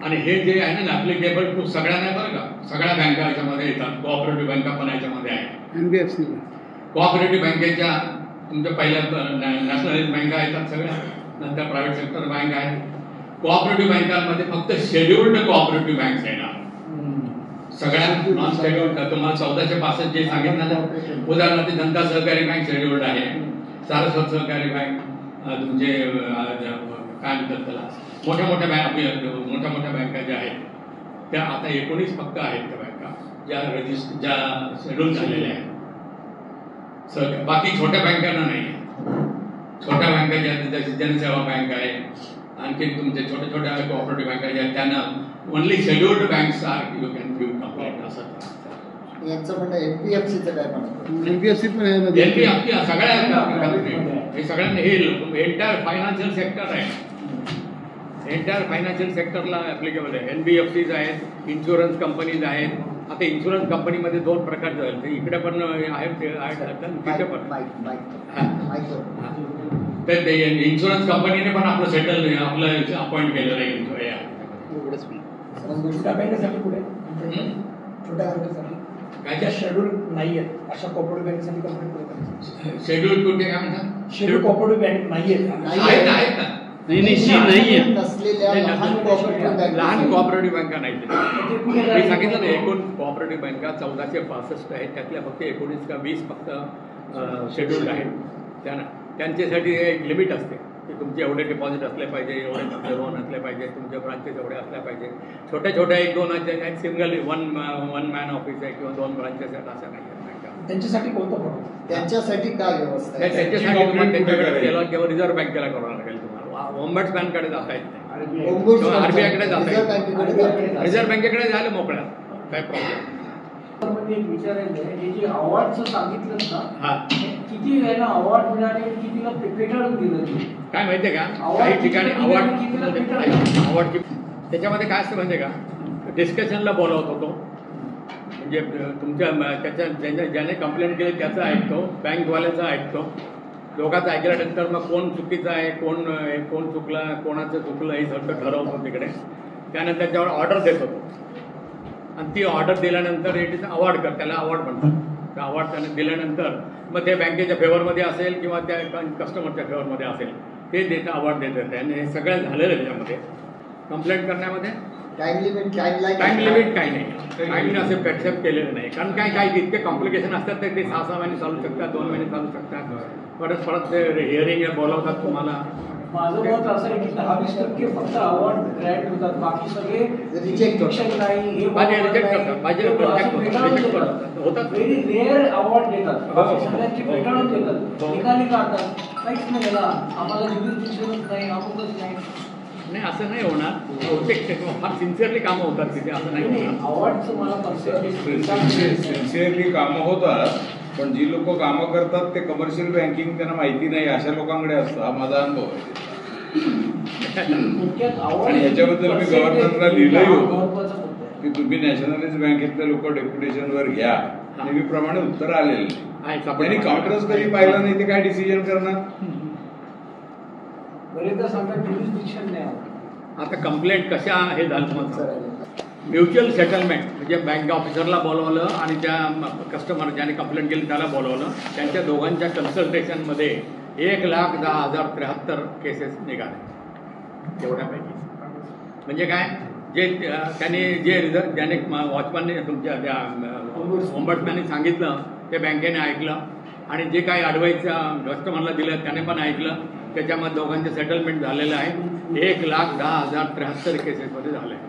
आणि हे जे आहे ना ऍप्लिकेबल टू सगळ्या नाही बरं का, सगळ्या बँका याच्यामध्ये येतात, कोऑपरेटिव्ह बँका पण याच्यामध्ये आहेत. NBFC कोऑपरेटिव्ह बँकेच्या तुमच्या पहिल्या नॅशनलाइज बँका येतात सगळ्या, नंतर प्रायव्हेट सेक्टर बँक आहेत. कोऑपरेटिव्ह बँकांमध्ये फक्त शेड्युल्ड कोऑपरेटिव्ह बँक्स येणार, सगळ्या नॉन शेड्युल्ड. तुम्हाला 1465 जे सांगितलं ना, उदाहरणार्थ जनता सहकारी बँक शेड्युल्ड आहे, सारस्वत सहकारी बँक, तुमचे काय म्हणतात त्याला, मोठ्या मोठ्या बँका ज्या आहेत त्या आता 19 फक्त आहेत त्या बँका ज्या शेड्यूल झालेल्या आहेत. बाकी छोट्या बँकांना नाही. छोट्या बँका ज्या जशी जनसेवा बँक आहे, आणखी तुमचे छोट्या छोट्या कोऑपरेटिव्ह बँका ज्या आहेत त्यांना only scheduled banks are you can give complaint असं. यांचं म्हणणं NBFCचं काय म्हणतं? NBFC पण आहे मध्ये. NBFC सगळ्या हे सगळ्यांना हे एंटायर फायनान्शियल सेक्टर आहे, एंटायर फायनान्शियल सेक्टरला ऍप्लिकेबल आहे. NBFCज आहेत, इन्शुरन्स कंपनीज आहेत. आता इन्शुरन्स कंपनीमध्ये 2 प्रकारचे आहेत, इकडे पण आहेत तिथे पण. तर ते इन्शुरन्स कंपनीने पण आपलं आपलं अपॉइंट केलेलं आहे. छोट्या बँकेसाठी पुढे छोट्या बँकेसाठी काय ज्या शेड्यूल नाहीये अशा कोऑपरेटिव्ह बँकेसाठी कंप्लेंट करायची. शेड्यूल कुठे काय म्हणतात? शेड्यूल कोऑपरेटिव्ह बँक नाहीये आहेत ना. नसलेल्या लहान कोऑपरेटिव्ह बँका नाही. मी सांगितलं ना, एकूण कोऑपरेटिव्ह बँका 1465 आहेत, त्यातल्या फक्त 19 का 20 फक्त शेड्यूल्ड आहेत. त्यांच्यासाठी एक लिमिट असते की तुमचे एवढे डिपॉझिट असले पाहिजे, एवढे तुमचे लोन असले पाहिजे, तुमचे ब्रांचेस एवढे असल्या पाहिजे. छोट्या छोट्या 1-2 सिंगल वन मॅन ऑफिस आहे किंवा 2 ब्रांचेस आहेत असं नाही आहे. त्यांच्यासाठी कोणतं प्रॉब्लेम? त्यांच्यासाठी काय व्यवस्था आहे? त्यांच्यासाठी तुम्हाला त्यांच्याकडे केला किंवा रिझर्व्ह बँकेला करावं लागेल. तुम्हाला ओम्बड्समॅनकडे जाता येत नाही, RBI जाता येत नाही, रिझर्व्ह बँकेकडे जायला मोकळ्या, काय प्रॉब्लेम. एक विचारायचं आहे, हे जे अवॉर्डचं सांगितलं ना, किती वेळेला अवॉर्ड मिळाले, कितीला पेटाळून दिलं ते काय माहितीये का, काही ठिकाणी अवॉर्ड त्याच्यामध्ये काय असतं माहितीये का, डिस्कशनला बोलवत होतो. म्हणजे तुमच्या ज्याने कंप्लेंट केली त्याचं ऐकतो, बँकवाल्याचं ऐकतो, दोघांचं ऐकल्यानंतर मग कोण चुकीचं आहे, कोण चुकला, कोणाचं चुकलं हे सगळं ठरवतो तिकडे. त्यानंतर त्याच्यावर ऑर्डर देत होतो आणि ती ऑर्डर दिल्यानंतर इट इज अवॉर्ड त्याला अवॉर्ड म्हणतात. त्या अवॉर्ड त्याने दिल्यानंतर मग ते बँकेच्या फेवरमध्ये असेल किंवा त्या कस्टमरच्या फेवरमध्ये असेल ते देतं, अवॉर्ड देतात. आणि हे सगळं झालेलं आहे त्याच्यामध्ये. कंप्लेंट करण्यामध्ये टाइम लिमिट काही नाही, टाइम असे पेटसेप केलेलं नाही. कारण काही इतके कॉम्प्लिकेशन असतात ते 6 महिने चालू शकतात, 2 महिने चालू शकतात, परत ते हिअरिंग बोलावतात तुम्हाला. माझं मत असं आहे की 10-20% फक्त अवॉर्ड ग्रँट होतात, बाकी सगळे रिजेक्ट नाही. हे रिजेक्ट करतात, होतात. व्हेरी रेअर अवॉर्ड देतात, सगळ्यांची पेटाळून देतात, निकाली काढतात. काहीच नाही झाला, आम्हाला ज्युरिस्डिक्शनच नाही, अमुकच नाही. नाही असं नाही होणार, बहुतेक फार सिन्सिअरली कामं होतात तिथे, असं नाही होणार. अवॉर्डचं मला सिन्सिअरली कामं होतात, पण जी लोक कामं करतात ते कमर्शियल बँकिंग त्यांना माहिती नाही, अशा लोकांकडे असतं. हा माझा अनुभव आहे. आणि याच्याबद्दल मी गव्हर्नरला लिहिलंही होतं की तुम्ही नॅशनलाइज बँकेतले लोक डेप्युटेशनवर घ्या. नेहमीप्रमाणे उत्तर आलेलं नाही. त्यांनी काउंटरच कधी पाहिलं नाही, ते काय डिसिजन करणार. बरेचदा सांगतात ज्युरिस्डिक्शन नाही. आता कंप्लेंट कशा हे झालं, म्युच्युअल सेटलमेंट म्हणजे बँक ऑफिसरला बोलवलं आणि त्या कस्टमर ज्याने कंप्लेंट केली त्याला बोलवलं. त्यांच्या दोघांच्या कन्सल्टेशनमध्ये 1,10,073 केसेस निघाले तेवढ्यापैकी. म्हणजे काय, जे ज्याने वॉचमॅनने तुमच्या त्या ओम्बड्समॅनने सांगितलं ते बँकेने ऐकलं आणि जे काही ॲडवाईस कस्टमरला दिलं त्याने पण ऐकलं. त्याच्यामध्ये दोघांचं सेटलमेंट झालेलं आहे. 1,10,073 केसेसमध्ये झालं आहे.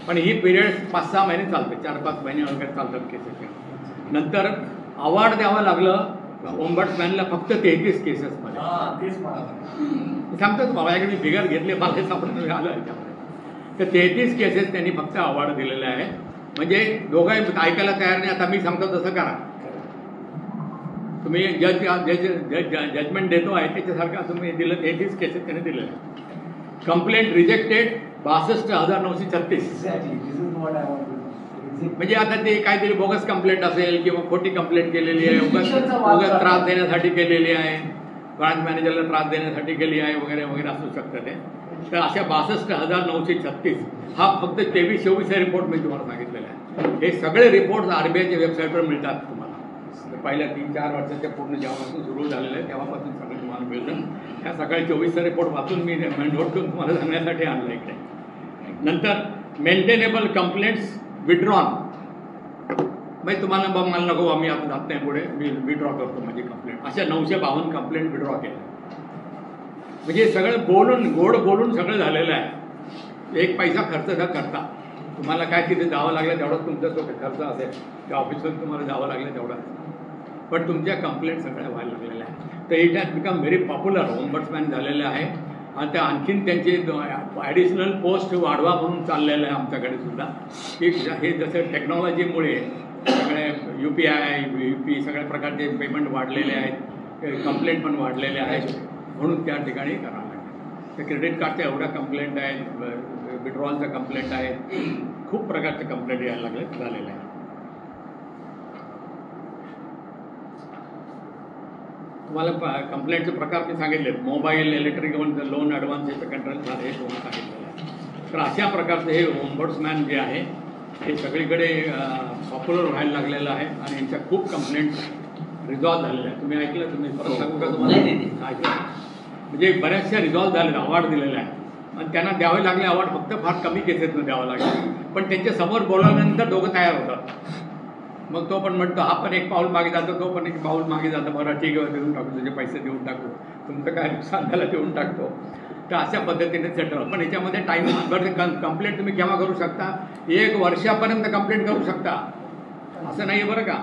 पण ही पिरियड 5-6 महिने चालते, 4-5 महिने वगैरे चालतात केसेस. नंतर अवॉर्ड द्यावं लागलं ओम्बड्समॅनला फक्त 33 केसेसमध्ये. सांगतात माझ्याकडे मी फिगर घेतले, मला हे सापडून आलं याच्यामध्ये. तर 33 केसेस त्यांनी फक्त अवॉर्ड दिलेले आहे. म्हणजे दोघंही ऐकायला तयार नाही. आता मी सांगतो तसं करा तुम्ही. जजमेंट देतो आहे त्याच्यासारखं तुम्ही दिलं. 33 केसेस त्याने दिलेले आहे. Complaint rejected 62,936. म्हणजे आता ते काहीतरी बोगस कंप्लेंट असेल किंवा खोटी कंप्लेंट केलेली आहे, उगाच त्रास देण्यासाठी केलेली आहे, ब्रांच मॅनेजरला त्रास देण्यासाठी केली आहे वगैरे वगैरे असू शकतं ते. तर अशा 62,936 हा फक्त 23-24 रिपोर्ट मी तुम्हाला सांगितलेला आहे. हे सगळे रिपोर्ट RBIच्या वेबसाईटवर मिळतात तुम्हाला. पहिल्या 3-4 वर्षाच्या पूर्ण जेव्हापासून सुरू झालेलं आहे तेव्हापासून सगळं तुम्हाला मिळतं. ह्या सकाळी 24 रिपोर्ट वाचून मी नोट करून तुम्हाला सांगण्यासाठी आणलं इकडे. नंतर मेंटेनेबल कंप्लेंट्स विड्रॉन, म्हणजे तुम्हाला बघ मला नको आम्ही आता जात नाही पुढे, मी विड्रॉ करतो माझी कंप्लेंट. अशा 952 कंप्लेंट विड्रॉ केल्या. म्हणजे सगळं बोलून गोड बोलून सगळं झालेलं आहे. एक पैसा खर्च न करता तुम्हाला काय तिथे जावं लागलं तेवढाच तुमचा जो खर्च असेल त्या ऑफिसवर तुम्हाला जावं लागलं तेवढा, पण तुमच्या कंप्लेंट सगळ्या व्हायला लागलेल्या आहे. तर it has become very popular. Ombudsman झालेले आहे आणि त्या आणखीन त्यांचे ॲडिशनल पोस्ट वाढवा म्हणून चाललेलं आहे आमच्याकडे सुद्धा. की हे जसं टेक्नॉलॉजीमुळे सगळे UPI UP सगळ्या प्रकारचे पेमेंट वाढलेले आहेत, कंप्लेंट पण वाढलेले आहेत, म्हणून त्या ठिकाणी करावं लागेल. तर क्रेडिट कार्डच्या एवढ्या कंप्लेंट आहेत, विड्रॉलच्या कंप्लेंट आहेत, खूप प्रकारचे कंप्लेंट यायला झालेल्या आहेत. तुम्हाला कंप्लेंटचे प्रकार मी सांगितले, मोबाईल, इलेक्ट्रिक लोन ॲडव्हान्स याचं कंट्रोल झालं हे तुम्हाला सांगितलेलं आहे. तर अशा प्रकारचं हे ओम्बड्समॅन जे आहे हे सगळीकडे पॉप्युलर व्हायला लागलेलं आहे आणि यांच्या खूप कंप्लेंट्स रिझॉल्व झालेल्या आहेत. तुम्ही ऐकलं, तुम्ही परत सांगू का तुम्हाला? ऐकलं म्हणजे बऱ्याचशा रिझॉल्व झालेल्या, अवॉर्ड दिलेला आहे आणि त्यांना द्यावे लागले अवॉर्ड फक्त फार कमी केसेसनं द्यावं लागेल. पण त्यांच्या समोर बोलवल्यानंतर दोघं तयार होतात. मग तो पण म्हणतो हा पण एक पाऊल मागे जातो, तो पण एक पाऊल मागे जातो, बरं ठीक आहे देऊन टाकू, तुझे पैसे देऊन टाकू, तुमचं काय नुकसान झालं देऊन टाकतो. तर अशा पद्धतीने सेटल. पण याच्यामध्ये टाईम कंप्लेंट तुम्ही केव्हा करू शकता? 1 वर्षापर्यंत कंप्लेंट करू शकता, असं नाही आहे बरं का.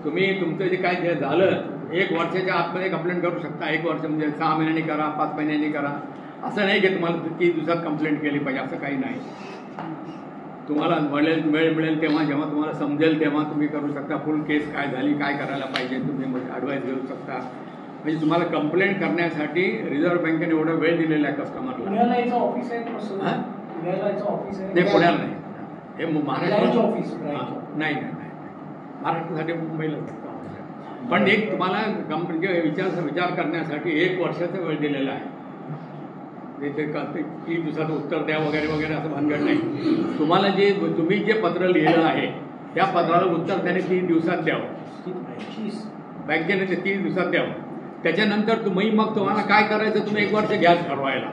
तुम्ही तुमचं जे काय झालं 1 वर्षाच्या आतमध्ये कंप्लेंट करू शकता. 1 वर्ष म्हणजे 6 महिन्यांनी करा, 5 महिन्यांनी करा, असं नाही की तुम्हाला 30 दिवसात कंप्लेंट केली पाहिजे, असं काही नाही. तुम्हाला वेळ मिळेल तेव्हा, जेव्हा तुम्हाला समजेल तेव्हा तुम्ही करू शकता. फुल केस काय झाली, काय करायला पाहिजे, तुम्ही ॲडवाईस घेऊ शकता. म्हणजे तुम्हाला कंप्लेंट करण्यासाठी रिझर्व्ह बँकेने एवढा वेळ दिलेला आहे कस्टमरला. ऑफिस आहे नाही, पुण्याला नाही, हे महाराष्ट्र ऑफिस नाही, महाराष्ट्रासाठी मुंबईला. पण एक तुम्हाला विचार करण्यासाठी 1 वर्षाचा वेळ दिलेला आहे. ते 30 दिवसात उत्तर द्या वगैरे वगैरे असं भानगड नाही. तुम्हाला तुम्ही जे पत्र लिहिलं आहे त्या पत्राला उत्तर त्याने 30 दिवसात द्यावं, बँकेने ते 30 दिवसात द्यावं. त्याच्यानंतर मग तुम्हाला काय करायचं तुम्ही 1 वर्ष घ्याच ठरवायला.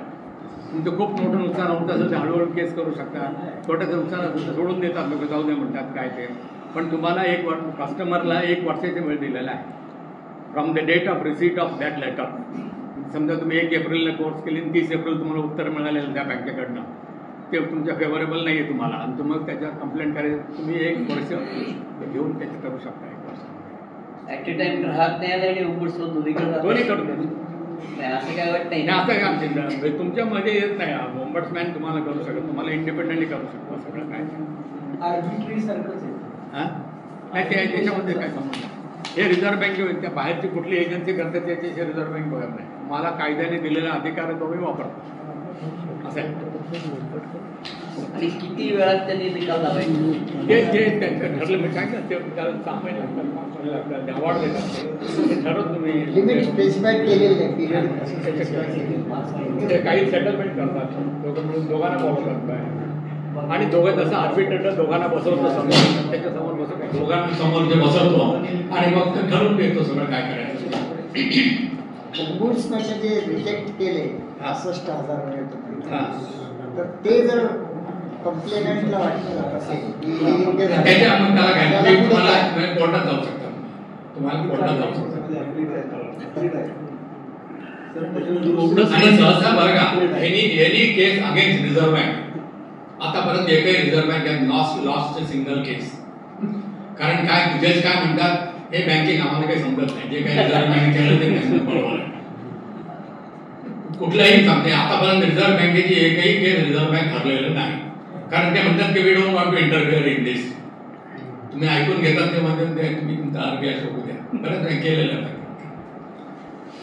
तुमचं खूप मोठं नुकसान होत असेल तर हळूहळू केस करू शकता. छोट्याचं नुकसान असेल तर सोडून देतात लोक, जाऊ दे म्हणतात काय ते. पण तुम्हाला कस्टमरला 1 वर्षाचा वेळ दिलेला आहे from the date of receipt of that letter. समजा तुम्ही 1 एप्रिलला कोर्स केली आणि 30 एप्रिल तुम्हाला उत्तर मिळालेलं त्या बँकेकडनं, ते तुमच्या फेवरेबल नाही आहे तुम्हाला आणि तुम्ही त्याच्यावर कंप्लेंट करायचं, तुम्ही 1 वर्ष घेऊन त्याचं करू शकता. 1 वर्ष ॲट ए टाइम ग्राहक न्यायालय आणि ओम्बड्समन दोन्ही करू असं काय वाटत नाही. असं काय तुमच्यामध्ये येत नाही. ओम्बड्समॅन तुम्हाला करू शकत, तुम्हाला इंडिपेंडेंटली करू शकतो सगळं काय. आर्बिट्री सारखंच आहे. नाही ते त्याच्यामध्ये काय संबंध. हे रिझर्व्ह बँक त्या बाहेरची कुठली एजन्सी करते त्याच्याशी रिझर्व्ह बँक बघत नाही. मला कायद्याने दिलेला अधिकार तो मी वापरतो, असं आहे. आणि किती वेळात त्यांनी निकाल लावायचे जे त्यांचं ठरलं मी काय ना ते त्याला 6 महिने लागतात, अवॉर्ड देतात, ते ठरवत तुम्ही लिमिट स्पेसिफाईड केलेलं आहे पिरियड. ते काही सेटलमेंट करतात, दोघं मिळून दोघांना फॉलो करतात आणि दोघं जसं आर्बिट्रेटर दोघांना बसवतो समोर, त्याच्यासमोर बसवतो, दोघांना समोर जे बसवतो आणि मग ते ठरवून देतो सगळं काय करायचं. ओम्बड्समॅनने जे रिजेक्ट केले 65,000 वेळ, तर ते जर कंप्लेनंटला वाटलं असेल की योग्य झालं, तुम्हाला कोर्टात जाऊ शकता, तुम्हाला कोर्टात जाऊ शकता. आणि सहसा बरं का एनी केस अगेन्स्ट रिझर्व्ह बँक आतापर्यंत एकही रिझर्व्ह बँक लॉस्ट सिंगल केस. कारण काय जज काय म्हणतात, हे बँकिंग आम्हाला काही समजत नाही, जे काही रिझर्व्ह बँक केलं ते बरोबर आहे. कुठलाही सांगते आतापर्यंत रिझर्व्ह बँकेची एकही केस रिझर्व्ह बँक हरलेलं नाही. कारण ते म्हणतात की we don't want to interfere in this. तुम्ही ऐकून घेतात ते म्हणजे तुम्ही तुमचा RBI शोधू द्या, बरंच केलेलं आहे.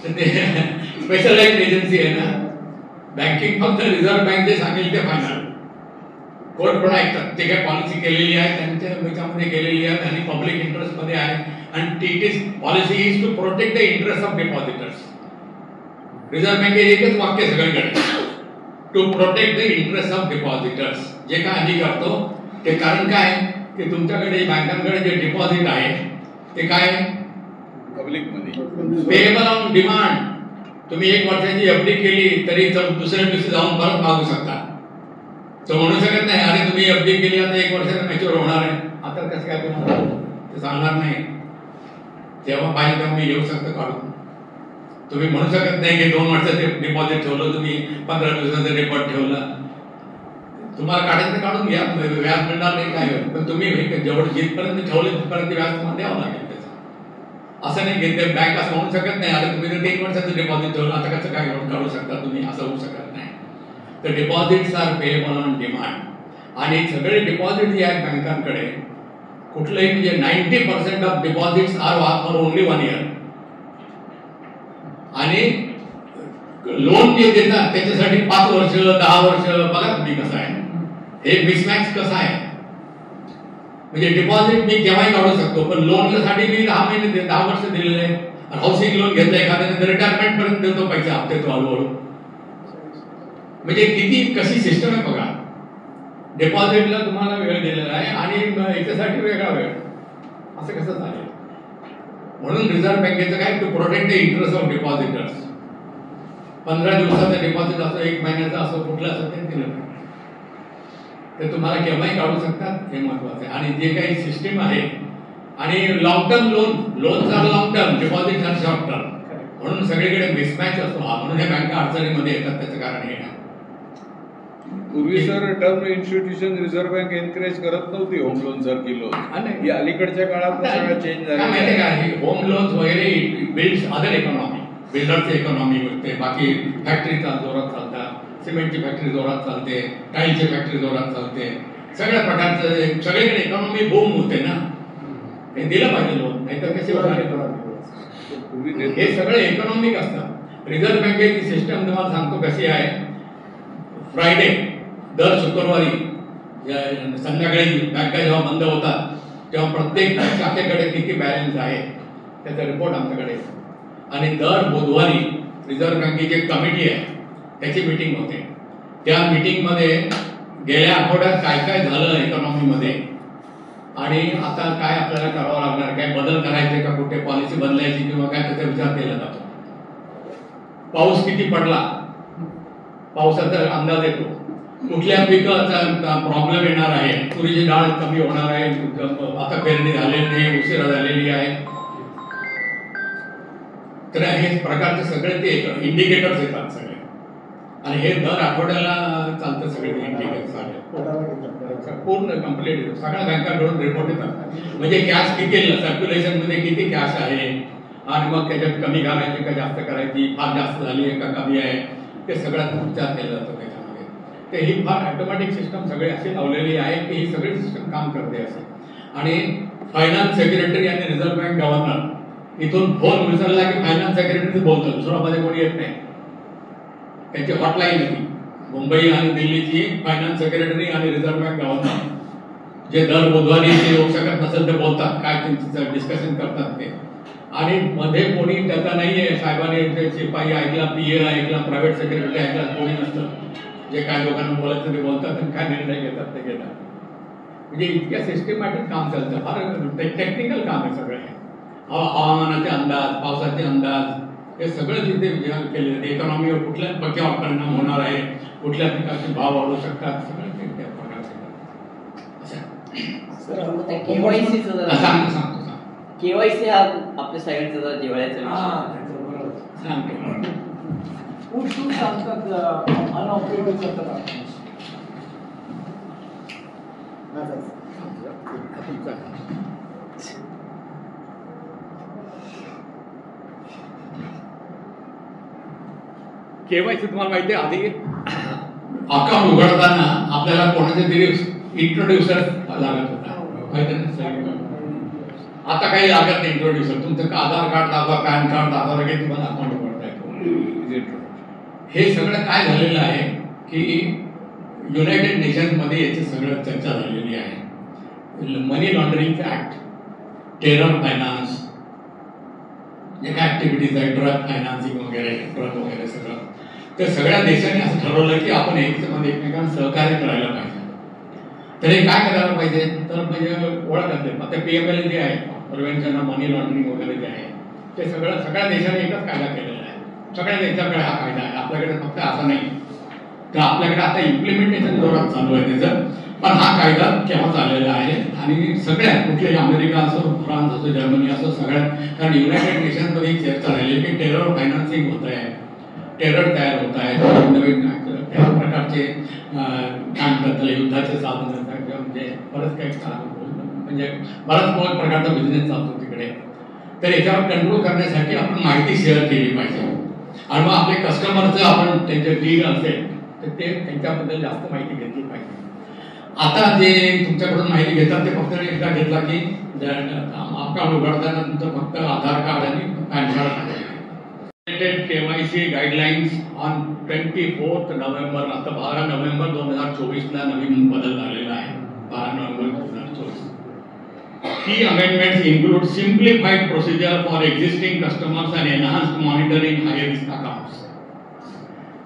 तर ते स्पेशलाइज्ड एजन्सी आहे ना, बँकिंग फक्त रिझर्व्ह बँक जे सांगेल ते फायनल. कोर्ट पण ऐकतात, ते काय पॉलिसी केलेली आहे त्यांच्या याच्यामध्ये केलेली आहे आणि पब्लिक इंटरेस्टमध्ये आहे आणि it is policy is to protect the interest of depositors. Reserve बँकेचे एकच वाक्य सगळीकडे, to protect the interest of depositors. जे काय आम्ही करतो ते कारण काय की तुमच्याकडे बँकांकडे जे डिपॉझिट आहे ते काय पब्लिक मध्ये पेएबल ऑन डिमांड. तुम्ही 1 वर्षाची एफडी केली तरी दुसऱ्या दिवशी जाऊन परत मागू शकता. तो म्हणू शकत नाही अरे तुम्ही एफडी केली आता 1 वर्षाने मॅच्युअर होणार आहे आता कसं काय तुम्हाला ते सांगणार नाही. जेव्हा पाहिजे तेव्हा मी येऊ शकतो काढून. तुम्ही म्हणू शकत नाही की 2 वर्षाचं डिपॉझिट ठेवलं तुम्ही 15 दिवसाचं डिपॉझिट ठेवलं तुम्हाला काढायचं काढून घ्या व्याज मिळणार नाही काय होईल. पण तुम्ही जेवढं जिथपर्यंत ठेवले तिथपर्यंत व्याज तुम्हाला द्यावं लागेल. असं नाही की ते बँक असं म्हणू शकत नाही अरे तुम्ही जर 3 वर्षाचं डिपॉझिट ठेवलं आता कसं काय काढू शकता तुम्ही असं होऊ शकत नाही. तर deposits are payable on demand. आणि सगळे डिपॉझिट जे आहेत बँकांकडे कुठलंही म्हणजे 90% of deposits are for only 1 year. आणि लोन जे देतात त्याच्यासाठी 5 वर्ष 10 वर्ष बघा तुम्ही कसं आहे हे मिसमॅच कसं आहे. म्हणजे डिपॉझिट मी केव्हाही काढू शकतो पण लोनसाठी मी 10 महिने 10 वर्ष दिलेले आहे. हाऊसिंग लोन घेतलं एखाद्याने रिटायरमेंट पर्यंत देतो पैसे हप्ते तो हळूहळू. म्हणजे किती कशी सिस्टम आहे बघा. डिपॉझिटला तुम्हाला वेळ दिलेला आहे आणि याच्यासाठी वेगळा वेळ असं कसं चालेल. म्हणून रिझर्व्ह बँकेचं काय to protect the interest of depositors. 15 दिवसाचा डिपॉझिट असो 1 महिन्याचा असो कुठला असो ते दिलं ते तुम्हाला केव्हाही काढू शकतात हे महत्वाचं आहे. आणि जे काही सिस्टीम आहे आणि long term loan are long term deposit are short term म्हणून सगळीकडे मिसमॅच असतो हा. म्हणून हे बँका अडचणीमध्ये येतात त्याचं कारण हे आहे. पूर्वी sir term institution reserve bank encourage करत नव्हती होम लोन सारखी लोन. ही अलीकडच्या काळात सगळं चेंज झालं. माहिती का होम लोन्स वगैरे बिल्ड्स अदर इकॉनॉमी बिल्डरची इकॉनॉमी होते. बाकी फॅक्टरीचा जोरात चालतात सिमेंटची फॅक्टरी जोरात चालते टाईलची फॅक्टरी जोरात चालते. सगळ्या प्रकारचं सगळीकडे इकॉनॉमी बूम होते ना. हे दिलं पाहिजे लोन नाहीतर कसे होणार. हे सगळे इकॉनॉमिक असतात. रिझर्व्ह बँकेची सिस्टम तुम्हाला सांगतो कशी आहे. फ्रायडे दर शुक्रवारी संध्याकाळी बँका जेव्हा बंद होतात तेव्हा प्रत्येक शाखेकडे किती बॅलन्स आहे त्याचा रिपोर्ट आमच्याकडे. आणि दर बुधवारी रिझर्व्ह बँकेची एक कमिटी आहे त्याची मीटिंग होते. त्या मीटिंगमध्ये गेल्या आठवड्यात काय काय झालं इकॉनॉमीमध्ये आणि आता काय आपल्याला करावं लागणार काय बदल करायचे का कुठे पॉलिसी बदलायची किंवा काय त्याचा विचार केला जातो. पाऊस किती पडला पावसाचा अंदाज येतो. कुठल्या पिकाचा प्रॉब्लेम येणार आहे. तुरीची डाळ कमी होणार आहे आता पेरणी झालेली नाही उशिरा झालेली आहे. तर हे प्रकारचे सगळे ते इंडिकेटर्स येतात सगळे आणि हे दर आठवड्याला चालतं सगळे इंडिकेटर्स पूर्ण कम्प्लीट सगळ्या बँकांकडून रिपोर्ट येतात. म्हणजे कॅश किती सर्क्युलेशन मध्ये किती कॅश आहे आणि मग त्याच्यात कमी घालायची का जास्त करायची फार जास्त झाली आहे का कमी आहे ते सगळ्यात विचार केला जातो त्याच्यामध्ये. ते ही फार ऑटोमॅटिक सिस्टम सगळे अशी लावलेली आहे की ही सगळी सिस्टम काम करते असे. आणि फायनान्स सेक्रेटरी आणि रिझर्व्ह बँक गव्हर्नर इथून फोन विसरला की फायनान्स सेक्रेटरी बोलतो दुसरा मध्ये कोणी येत नाही. त्यांची हॉटलाईन होती मुंबई आणि दिल्लीची फायनान्स सेक्रेटरी आणि रिझर्व्ह बँक गव्हर्नर जे दर बुधवारी ते येऊ शकत नसेल ते बोलतात काय त्यांचं डिस्कशन करतात ते. आणि मध्ये कोणी त्याचा नाहीये साहेबांनी शिपाई ऐकला पीए ऐकला प्रायव्हेट सेक्रेटरी ऐकला कोणी नसतं. जे काय लोकांना बोलायचं ते बोलतात आणि काय निर्णय घेतात ते घेतात. म्हणजे इतक्या सिस्टमॅटिक काम चालतं फार टेक्निकल काम आहे सगळं. हवामानाचे अंदाज पावसाचे अंदाज हे सगळं तिथे केले. इकॉनॉमीवर कुठल्या पक्यावर परिणाम होणार आहे कुठल्या प्रकारचे भाव वाढू शकतात सगळं त्या प्रकारचे. केवायसी हा आपल्या सगळ्यांचा जरा जिव्हाळ्याचा केवायसी तुम्हाला माहिती आहे आधी अकाउंट उघडताना आपल्याला कोणाच्या तरी इंट्रोड्युसर लागत होता माहिती आहे. आता काही लागत नाही इंट्रोड्युसर. तुमचं आधार कार्ड दाखवा पॅन कार्ड दाखवा लगेच तुम्हाला अकाउंट उघडता येतो. हे सगळं काय झालेलं आहे की युनायटेड नेशन्समध्ये याची सगळं चर्चा झालेली आहे. मनी लॉन्ड्रिंग ऍक्ट टेरर फायनान्स जे काय ऍक्टिव्हिटीज आहे ड्रग फायनान्सिंग वगैरे ड्रग वगैरे सगळं तर सगळ्या देशांनी असं ठरवलं की आपण एकमेकांना सहकार्य करायला पाहिजे. तर हे काय करायला पाहिजे, तर म्हणजे ओळख असेल आता PML जे आहे, प्रिव्हेन्शन ऑफ मनी लॉन्ड्रिंग वगैरे जे आहे, ते सगळ्या देशांनी एकच कायदा केलेला आहे. सगळ्या देशांकडे हा कायदा आहे, आपल्याकडे फक्त असा नाही. तर आपल्याकडे आता इम्प्लिमेंटेशन जोरात चालू आहे त्याचं. पण हा कायदा केव्हा चाललेला आहे आणि सगळ्यात कुठलेही अमेरिका असो, फ्रान्स असो, जर्मनी असो, सगळ्यात, कारण युनायटेड नेशन्समध्ये चर्चा राहिली की टेरर फायनान्सिंग होत आहे, टेरर तयार होत आहे, नवीन त्या प्रकारचे काय म्हणतात त्याला युद्धाचे साधन म्हणजे बरंच काही म्हणजे बराच प्रकारचा बिझनेस चालतो तिकडे. तर याच्यावर कंट्रोल करण्यासाठी आपण माहिती शेअर केली पाहिजे आणि मग आपले कस्टमरचं आपण त्यांचे डील असेल तर ते त्यांच्याबद्दल जास्त माहिती घेतली पाहिजे. आता जे तुमच्याकडून माहिती घेतात ते फक्त एकदा घेतला की अकाउंट उघडताना तुमचं फक्त आधार कार्ड आणि pan card. KYC guidelines on 24 November, आता 12 नोव्हेंबर 2024ला नवीन बदल झालेला आहे. 12 November 2024. Key amendments include simplified procedure for existing customers and enhanced monitoring high risk accounts.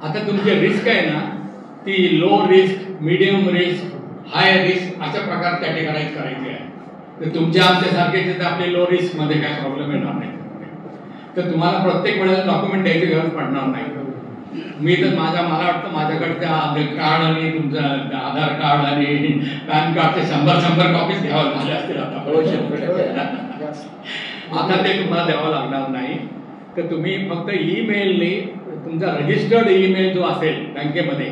आता तुमची रिस्क आहे ना ती low risk, medium risk, high risk अशा प्रकार कॅटेगराईज करायची आहे. तर तुमच्या आमच्यासारखे आपले लो रिस्क मध्ये काय प्रॉब्लेम येणार नाही. तर तुम्हाला प्रत्येक वेळेला डॉक्युमेंट द्यायची गरज पडणार नाही. मी तर मला वाटतं माझ्याकडच्या कार्ड आणि तुमचं आधार कार्ड आणि पॅन कार्डचे 100 कॉपीज घ्यावं झाल्या असतील आता. आता ते तुम्हाला द्यावं लागणार नाही. तर तुम्ही फक्त ईमेलने तुमचा रजिस्टर्ड ईमेल जो असेल बँकेमध्ये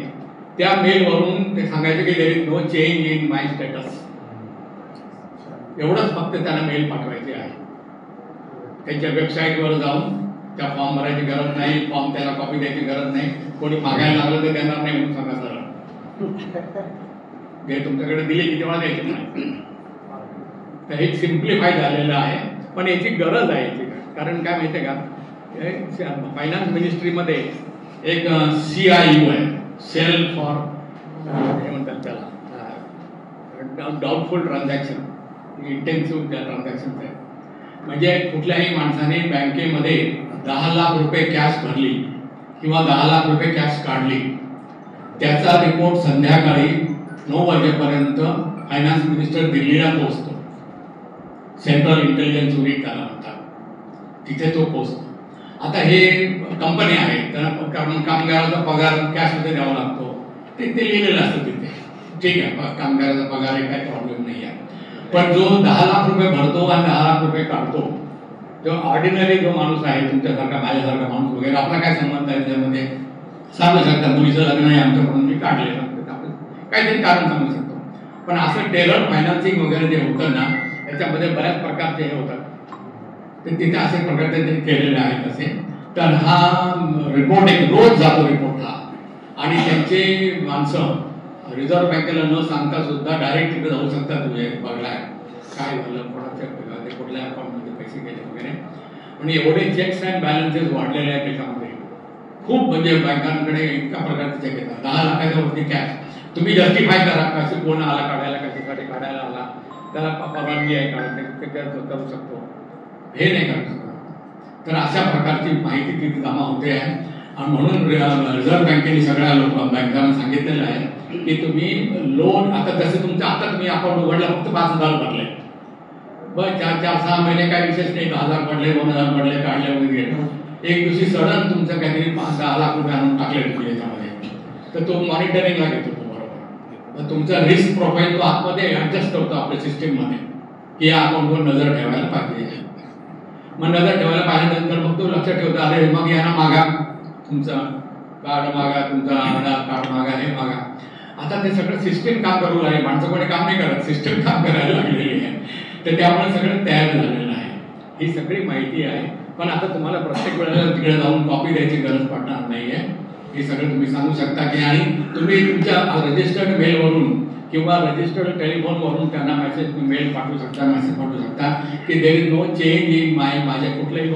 त्या मेलवरून ते सांगायचं की there is no change in my status. एवढंच फक्त त्यांना मेल पाठवायची आहे. त्यांच्या वेबसाईटवर जाऊन त्या फॉर्म भरायची गरज नाही, फॉर्म त्याला कॉपी द्यायची गरज नाही. कोणी मागायला लागलं तर देणार नाही म्हणून सांगा सरळ. हे तुमच्याकडे दिली किती वेळा द्यायची नाही. तर हे सिम्प्लिफाय झालेलं आहे. पण याची गरज आहे याची, कारण काय माहिती आहे का, फायनान्स मिनिस्ट्रीमध्ये एक CIU आहे, सेल फॉर हे म्हणतात त्याला डाऊटफुल ट्रान्झॅक्शन, इंटेन्सिव्ह ट्रान्झॅक्शन आहे. म्हणजे कुठल्याही माणसाने बँकेमध्ये 10 लाख रुपये कॅश भरली किंवा 10 लाख रुपये कॅश काढली, त्याचा रिपोर्ट संध्याकाळी 9 वाजेपर्यंत फायनान्स मिनिस्टर दिल्लीला पोहोचतो. सेंट्रल इंटेलिजन्स युनिट त्याला म्हणतात, तिथे तो पोहोचतो. आता हे कंपनी आहे, कारण कामगाराचा पगार कॅशमध्ये द्यावा लागतो, ते लिहिलेलं असतं तिथे. ठीक आहे, कामगाराचा पगार आहे, काही प्रॉब्लेम नाही आहे. पण जो 10 लाख रुपये भरतो आणि 10 लाख रुपये काढतो, जो ऑर्डिनरी जो माणूस आहे, तुमच्यासारखा माझ्यासारखा माणूस वगैरे, आपला काय संबंध आहे त्यामध्ये सांगू शकता. मुलीचं लग्न आहे आमच्याकडून मी काढले, काहीतरी कारण सांगू शकतो. पण असं टेरर फायनान्सिंग वगैरे जे होतं ना, त्याच्यामध्ये बऱ्याच प्रकारचे हे होतात. तर तिथे असे प्रकार त्यांनी केलेले आहेत असे. तर हा रिपोर्ट एक रोज जातो रिपोर्ट हा, आणि त्यांचे माणसं रिझर्व्ह बँकेला न सांगता सुद्धा डायरेक्ट तिकडे जाऊ शकतात. म्हणजे बघला काय झालं, कोणाच्या कुठल्या अकाउंटमध्ये पैसे गेले वगैरे. आणि एवढे चेक्स अँड बॅलन्सेस वाढलेले आहेत त्याच्यामध्ये खूप. म्हणजे बँकांकडे इतका प्रकारचे चेक येतात. 10 लाखाच्या वरती कॅश तुम्ही जस्टिफाय करा, कसं कोण आला काढायला, कशासाठी काढायला आला, त्याला परवानगी आहे काढायला करू शकतो, हे नाही करू शकतो. तर अशा प्रकारची माहिती तिथे जमा होते आहे. आणि म्हणून रिझर्व्ह बँकेने सगळ्या बँकांना सांगितलेलं आहे की तुम्ही लोन, आता जसं तुमचं आता तुम्ही अकाउंट उघडलं फक्त 5,000 भरले, बस 4-6 महिने काय विशेष नाही, 1,000 पडले, 2,000 पडले, काढले वगैरे. एक दिवशी सडन तुमचं काहीतरी 5-6 लाख रुपये आणून टाकले तुम्ही याच्यामध्ये, तर तो मॉनिटरिंगला घेतो तो बरोबर. तुमचा रिस्क प्रोफाईल तो आतमध्ये ऍडजस्ट करतो आपल्या सिस्टीममध्ये की या अकाउंटवर नजर ठेवायला पाहिजे. मग नजर ठेवायला पाहिल्यानंतर मग तो लक्षात ठेवतो, अरे मग यांना मागा, तुमचा कार्ड मागा, तुमचा आधार कार्ड मागा, हे मागा. आता ते सगळं सिस्टीम काम करू लागले. माणसं कोणी काम नाही करत, सिस्टीम काम करायला लागलेली आहे. तर त्यामुळे सगळं तयार झालेलं आहे. ही सगळी माहिती आहे. पण आता तुम्हाला प्रत्येक वेळेला तिकडे जाऊन कॉपी द्यायची गरज पडणार नाहीये. हे सगळं तुम्ही सांगू शकता की, आणि तुम्ही तुमच्या रजिस्टर्ड मेलवरून किंवा रजिस्टर्ड टेलिफोनवरून त्यांना मेल पाठवू शकता, मेसेज पाठवू शकता की there is no change in माझ्या कुठलाही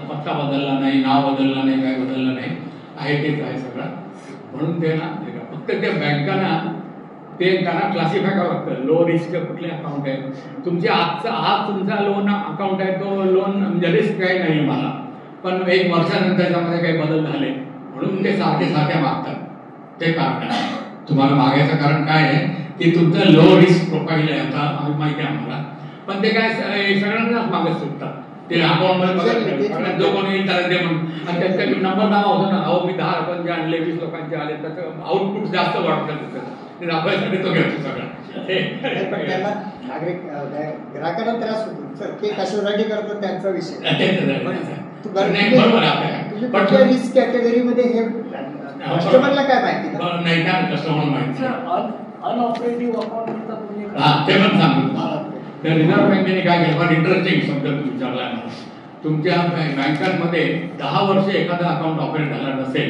पत्ता बदलला नाही, नाव बदलला नाही, काय बदललं नाही, आहे तेच आहे सगळं. म्हणून ते ना फक्त त्या बँकांना ते त्यांना क्लासिफाय करावं लागतं. लो रिस्क कुठले अकाउंट आहे तुमचे, आज तुमचा लोन अकाउंट आहे, तो लोन म्हणजे रिस्क काही नाही मला, पण 1 वर्षानंतर त्यामध्ये काही बदल झाले म्हणून ते सारखे सारखे मागतात. ते कारण आहे. तुम्हाला मागायचं कारण काय आहे की तुमचं लो रिस्क प्रोफाईल आहे. आता माहिती आहे आम्हाला, पण ते काय सगळ्यांनाच मागत सुटतात. ते अकाउंटमध्ये जो कोणी येईल त्याला ते म्हणून, आणि त्यांचा नंबर नावा होतो ना, अहो मी 10 लोकांचे आणले, 20 लोकांचे आले, त्याचं आउटपुट जास्त वाटतं. ते दाखवायसाठी तो घेतो सगळं. पण त्याला नागरिक ग्राहकांना त्रास होतो सर. ते कशासाठी करतात त्यांचा विषय. पण रिस्क कॅटेगरीमध्ये हे कस्टमरला काय माहिती नाही, काय कस्टमर माहिती अनऑपरेटिव्ह अकाउंट ते पण सांगतो. तर रिझर्व्ह बँकेने काय केलं, फार इंटरेस्टिंग शब्द विचारला आहे. तुमच्या बँकांमध्ये 10 वर्ष एखादा अकाउंट ऑपरेट झाला नसेल,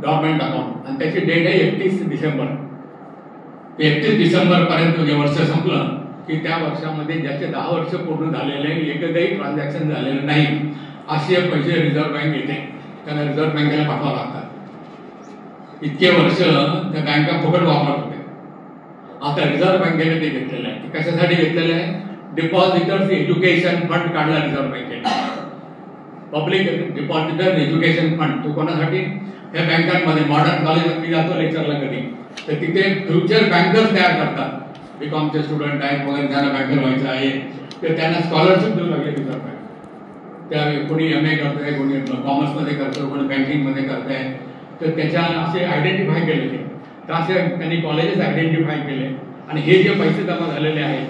गव्हर्नमेंट अकाउंट, आणि त्याची डेट आहे 31 डिसेंबर. 31 डिसेंबर पर्यंत जे वर्ष संपलं की त्या वर्षामध्ये ज्याचे 10 वर्ष पूर्ण झालेले एकही ट्रान्झॅक्शन झालेलं नाही असे पैसे रिझर्व्ह बँक येते, त्यांना रिझर्व्ह बँकेला पाठवावं लागतात. इतके वर्ष त्या बँका फुकट वापरत होते. आता रिझर्व्ह बँकेने ते घेतलेलं आहे. कशासाठी घेतलेलं आहे? डिपॉझिटर्स एज्युकेशन फंड काढला रिझर्व्ह बँकेने. Public depositor education fund. तो कोणासाठी? या बँकांमध्ये मॉडर्न कॉलेज मी जातो लेक्चरला कधी, तर तिथे फ्युचर बँकर्स तयार करतात. बीकॉमचे स्टुडंट आहेत वगैरे, त्यांना बँकर व्हायचं आहे, तर त्यांना स्कॉलरशिप देऊ लागले रिझर्व्ह बँक. त्या कोणी MA करतंय, कोणी कॉमर्समध्ये करतं, कोणी बँकिंगमध्ये करतंय. तर त्याच्या असे आयडेंटिफाय केले ते. तर असे त्यांनी कॉलेजेस आयडेंटिफाय केले, आणि हे जे पैसे जमा झालेले आहेत,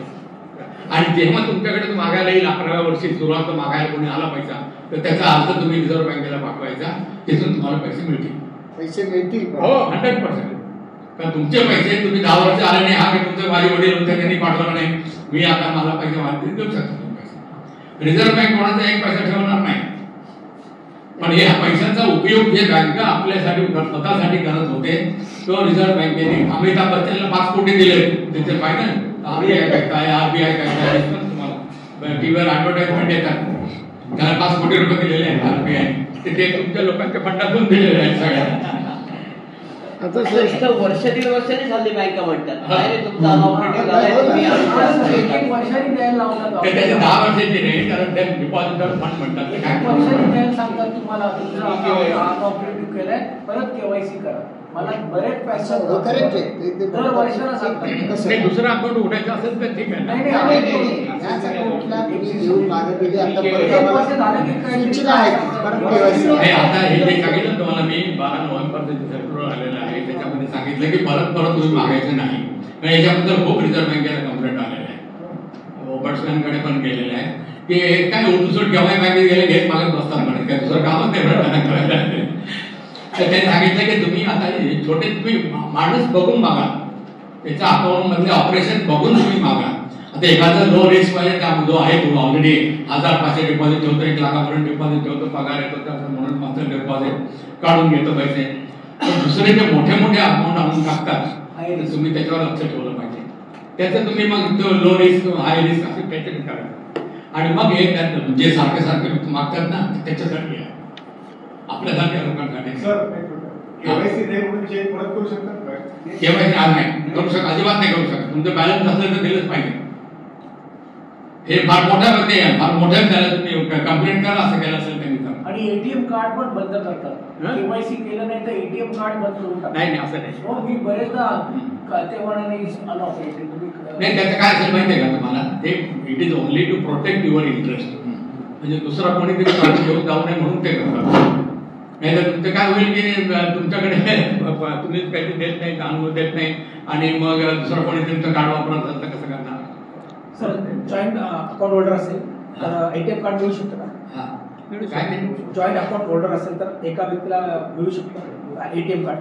आणि जेव्हा तुमच्याकडे मागायला येईल 11व्या वर्षी सुरुवात मागायला कोणी आला पैसा, तर त्याचा अर्ज तुम्ही रिझर्व्ह बँकेला पाठवायचा. तिथून तुम्हाला पैसे मिळतील. पैसे मिळतील हो, 100%. कारण तुमचे पैसे तुम्ही 10 वर्ष आले नाही, हा तुमचे माझे वडील होते त्यांनी पाठवलं नाही, मी आता मला पैसे मागतील, देऊ शकतो तुम्ही पैसे. रिझर्व्ह बँक कोणाचा एक पैसा ठेवणार नाही. पण या पैशांचा उपयोग जे बँका आपल्यासाठी स्वतःसाठी करत होते, तो रिझर्व्ह बँकेने अमिताभ बच्चनला 5 कोटी दिले. तिथे पाहिजे RBI काय, RBI काय, तुम्हाला टीव्हीवर ऍडव्हर्टाइजमेंट येतात. त्याला 5 कोटी रुपये दिलेले आहेत RBI. ते तुमच्या लोकांच्या फंडातून दिलेले आहेत सगळ्या. आता वर्ष दीड वर्षाने झाली बँका म्हणतात. त्याचे 10 वर्षाचे नाही, कारण ते डिपॉझिटर फंड म्हणतात. सांगतात तुम्हाला ऑपरेटिव्ह केलंय, परत KYC करा. मला बरेच पैसा दर वर्षाला सांगतात. दुसरं अकाउंट उघडायचं असेल तर ठीक आहे. आता हे जे सांगितलं तुम्हाला मी 12 नोव्हेंबरचं सर्क्युलर आलेलं आहे, त्याच्यामध्ये सांगितलं की परत तुम्ही मागायचं नाही. याच्याबद्दल खूप रिझर्व्ह बँकेला कंप्लेंट आलेलं आहे, ओबर्ट्समॅनकडे पण गेलेलं आहे की काय दुसरं केव्हा बँकेत गेले घेत मागत बसतात म्हणे, काय दुसरं कामच नाही म्हणत करायला. तर त्यांनी सांगितलं की तुम्ही आता छोटे तुम्ही माणूस बघून मागा, त्याच्या अकाउंट मधले ऑपरेशन बघून तुम्ही मागा. आता एखादा लो रिस्क वाले जो आहे तो ऑलरेडी 1500 डिपॉझिट ठेवतो, 1 लाखापर्यंत डिपॉझिट ठेवतो, पगार येतो त्याचं म्हणून मात्र डिपॉझिट काढून घेतो पैसे. दुसरे जे मोठे मोठे अकाउंट आणून टाकतात, तुम्ही त्याच्यावर लक्ष ठेवलं पाहिजे. त्याचं तुम्ही मग लो रिस्क हाय रिस्क असं काहीतरी करायचं. आणि मग हे त्यात जे सारखे सारखे मागतात ना, त्याच्यासाठी आहे आपल्यासारख्या लोकांसाठी. KYC नाही म्हणून चेक परत करू शकतात का? KYC आज नाही करू शकत, अजिबात नाही करू शकत. तुमचं बॅलन्स असेल तर दिलंच पाहिजे. हे फार मोठ्या मध्ये फार मोठ्या त्याला तुम्ही कंप्लेंट करा असं केलं असेल त्यांनी तर. आणि ATM कार्ड पण बंद करतात. KYC केलं नाही तर ATM कार्ड बंद करून टाकतात. नाही असं नाही. हो, मी बरेचदा ते म्हणाले अनऑपरेटिव्ह. नाही, त्याचं काय असेल माहिती आहे का तुम्हाला, ते it is only to protect your interest. म्हणजे दुसरा कोणीतरी काढून घेऊन जाऊ नये म्हणून ते करतात. नाही तर तुमचं काय होईल की तुमच्याकडे तुम्ही काहीतरी देत नाही, अनुभव देत नाही, आणि मग दुसरा कोणी तुमचं कार्ड वापरत असेल तर कसं करणार. सर, जॉईंट अकाउंट होल्डर असेल तर ATM कार्ड मिळू शकतं का? काय ते जॉईंट अकाउंट होल्डर असेल तर एका व्यक्तीला मिळू शकतं ATM कार्ड?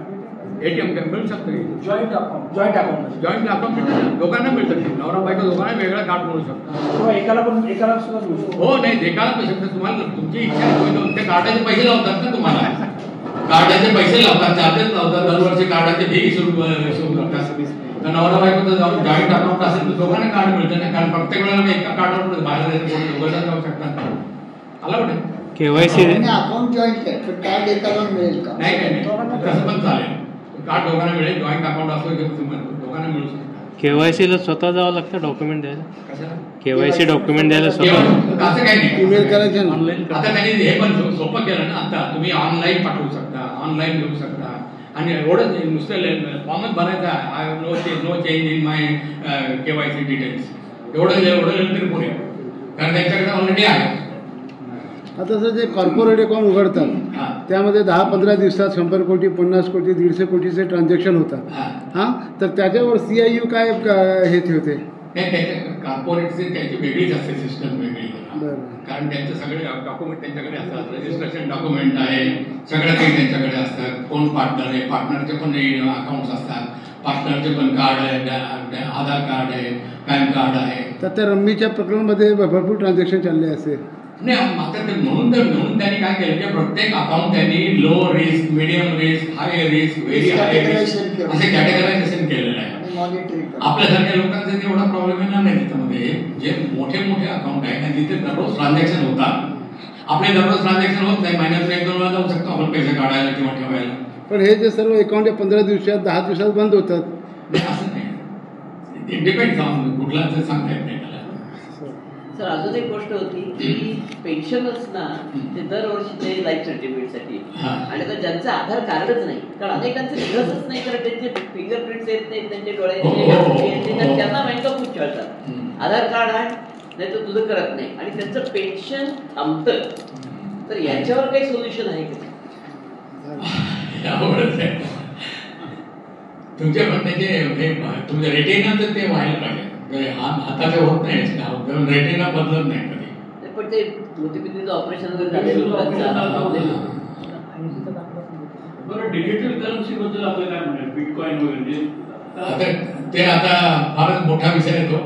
ATM कार्ड मिळू शकतं. जॉईंट अकाउंट दोघांना मिळतं. नवरा बायको दोघांना वेगळं कार्ड मिळू शकतं. एकाला सुद्धा मिळू शकतो. हो, नाही एकाला मिळू शकतं. तुम्हाला तुमची इच्छा आहे, ते कार्डाचे पैसे लावतात ना तुम्हाला. कार्डाचे पैसे लावतात, चार्जेस लावतात, दरवर्षी कार्डाचे फी सुरू करतात. तर नवरा बायकोचं जाऊन जॉईंट अकाउंट असेल तर दोघांना कार्ड मिळतं ना, कारण प्रत्येक वेळेला एका कार्डावर बाहेर दोघांना जाऊ शकतात. आला कुठे KYC अकाउंट जॉईंट कार्ड एकाला मिळेल का? नाही, तसं पण चालेल. कार्ड दोघांना मिळेल. जॉईंट अकाउंट असलं की दोघांना मिळू शकतात. KYC ला स्वतः जावं लागतं डॉक्युमेंट द्यायला. कशाला? KYC डॉक्युमेंट द्यायला असं स्वतः. काही नाही. ईमेल करायचे ना. आता त्यांनी हे पण सोपं केलं ना. आता तुम्ही ऑनलाईन पाठवू शकता, ऑनलाईन घेऊ शकता. आणि एवढंच नुसतं फॉर्मच भरायचा, I know change in my KYC details, एवढं तरी पुरे, कारण त्यांच्याकडे ऑलरेडी आहे. आता सर जे कॉर्पोरेट अकाउंट उघडतात त्यामध्ये 10-15 दिवसात 100 कोटी, 50 कोटी, 150 कोटीचे ट्रान्झॅक्शन होतात. हां, तर त्याच्यावर CIU काय हे ठेवते? कॉर्पोरेटचे त्यांची वेगळीच असते सिस्टम, वेगळी. बरं. कारण त्यांचे सगळे डॉक्युमेंट त्यांच्याकडे असतात, रजिस्ट्रेशन डॉक्युमेंट आहे, सगळं काही त्यांच्याकडे असतात. कोण पार्टनर आहे, पार्टनरचे पण अकाउंट्स असतात, पार्टनरचे पण कार्ड आहे, आधार कार्ड आहे, पॅन कार्ड आहे. तर त्या रम्मीच्या प्रकरणामध्ये भरपूर ट्रान्झॅक्शन चालले असे नाही. आता ते म्हणून त्यांनी काय केलं की प्रत्येक अकाउंट त्यांनी low risk, medium risk, high risk, very high risk असे कॅटेगरायझेशन केलेलं आहे. आपल्यासारख्या लोकांचा एवढा प्रॉब्लेम येणार नाही त्याच्यामध्ये. जे मोठे मोठे अकाउंट आहे आणि तिथे दररोज ट्रान्झॅक्शन होतात. आपले दररोज ट्रान्झॅक्शन होत नाही, महिन्यातून 1-2 वेळा जाऊ शकतो आपण पैसे काढायला किंवा ठेवायला. पण हे जे सर्व अकाउंट 15 दिवसात 10 दिवसात बंद होतात. असं नाही, इट डिपेंड्स ऑन कुठला सांगता येत नाही. सर अजून एक गोष्ट होती की पेन्शनर्स ना ते दरवर्षी ते लाईफ सर्टिफिकेटसाठी, आणि आता ज्यांचं आधार कार्डच नाही, कारण अनेकांचं दिवसच नाही, कारण त्यांचे फिंगरप्रिंट्स येत नाहीत, त्यांचे डोळ्यांचे, त्यांना बँका खूप छळतात. आधार कार्ड आहे नाही तर तुझं करत नाही, आणि त्यांचं पेन्शन थांबतं. तर याच्यावर काही सोल्युशन आहे का? तुमच्या म्हणण्याचे तुमच्या रेटिनाचं ते व्हायला पाहिजे. हाताचे होत नाही, रेटिना बदलत नाही कधी. पण ते मोतीबिंदूचं ऑपरेशन वगैरे डिजिटल करन्सी बद्दल आपलं काय म्हणतात, बिटकॉइन वगैरे ते आता फारच मोठा विषय येतो.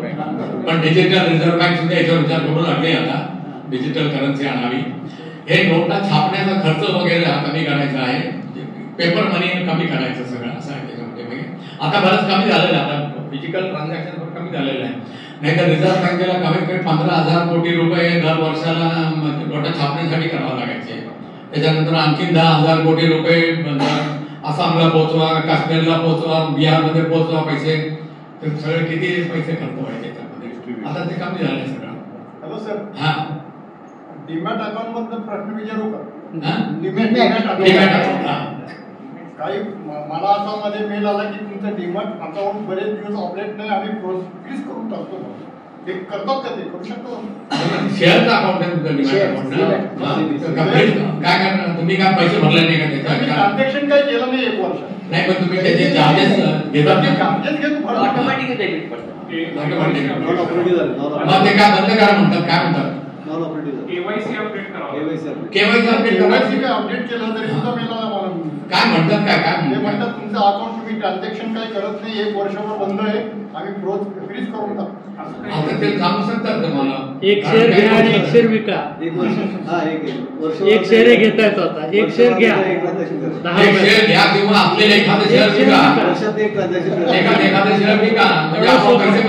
पण डिजिटल रिझर्व्ह बँक सुद्धा याच्यावर विचार करू लागली आता, डिजिटल करन्सी आणावी. हे नोटा छापण्याचा खर्च वगैरे कमी करायचा आहे, पेपर मनी कमी करायचं सगळं असं आहे त्याच्यामध्ये. आता बरंच कमी झालेलं आहे, आता फिजिकल ट्रान्झॅक्शन पण कमी झालेलं आहे. नाही तर रिझर्व्ह बँकेला कमीत कमी 15,000 कोटी रुपये दर वर्षाला नोटा छापण्यासाठी करावं लागायचे. त्याच्यानंतर आणखी 10,000 कोटी रुपये आसामला पोहोचवा, काश्मीरला पोहोचवा, बिहारमध्ये पोहोचवा पैसे. तर सगळे किती पैसे खर्च व्हायचे त्यामध्ये. आता ते कमी झाले सगळं. हॅलो सर, हा, डीमॅट अकाउंट बद्दल प्रश्न विचारू का? डीमॅट अकाउंट काही मला असा मध्ये मेल आला की तुमचं डीमॅट अकाउंट बरेच दिवस ऑपरेट नाही, आम्ही फ्रीज करून टाकतो. ते करतात का? ते करू शकतो? शेअरचं अकाउंट आहे तुमचं डीमॅट अकाउंट. काय करणार तुम्ही? काय पैसे भरले नाही का त्याच्यात? ट्रान्झॅक्शन काही केलं नाही 1 वर्ष. नाही, पण तुम्ही त्याचे चार्जेस घेतात. चार्जेस घेतो, ऑटोमॅटिक डेबिट पडतं. मग ते काय बंद करा म्हणतात, काय म्हणतात? केवायसी अपडेट करावं. केवायसी अपडेट केवायसी काय अपडेट केलं तरी सुद्धा मेल आला मला. काय म्हणतात? काय ते म्हणतात तुमचं अकाउंट तुम्ही ट्रान्झॅक्शन काही करत नाही, 1 वर्षभर बंद आहे, आम्ही फ्रीज करून टाकतो. आता ते सांगू शकतात का मला? एक शेअर घ्या आणि एक शेअर विका. 1 शेअर घेता येतो आता, 1 शेअर घ्या, 1 शेअर घ्या किंवा आपल्याला एखादं शेअर विका, एखादं शेअर विका, म्हणजे आपण पैसे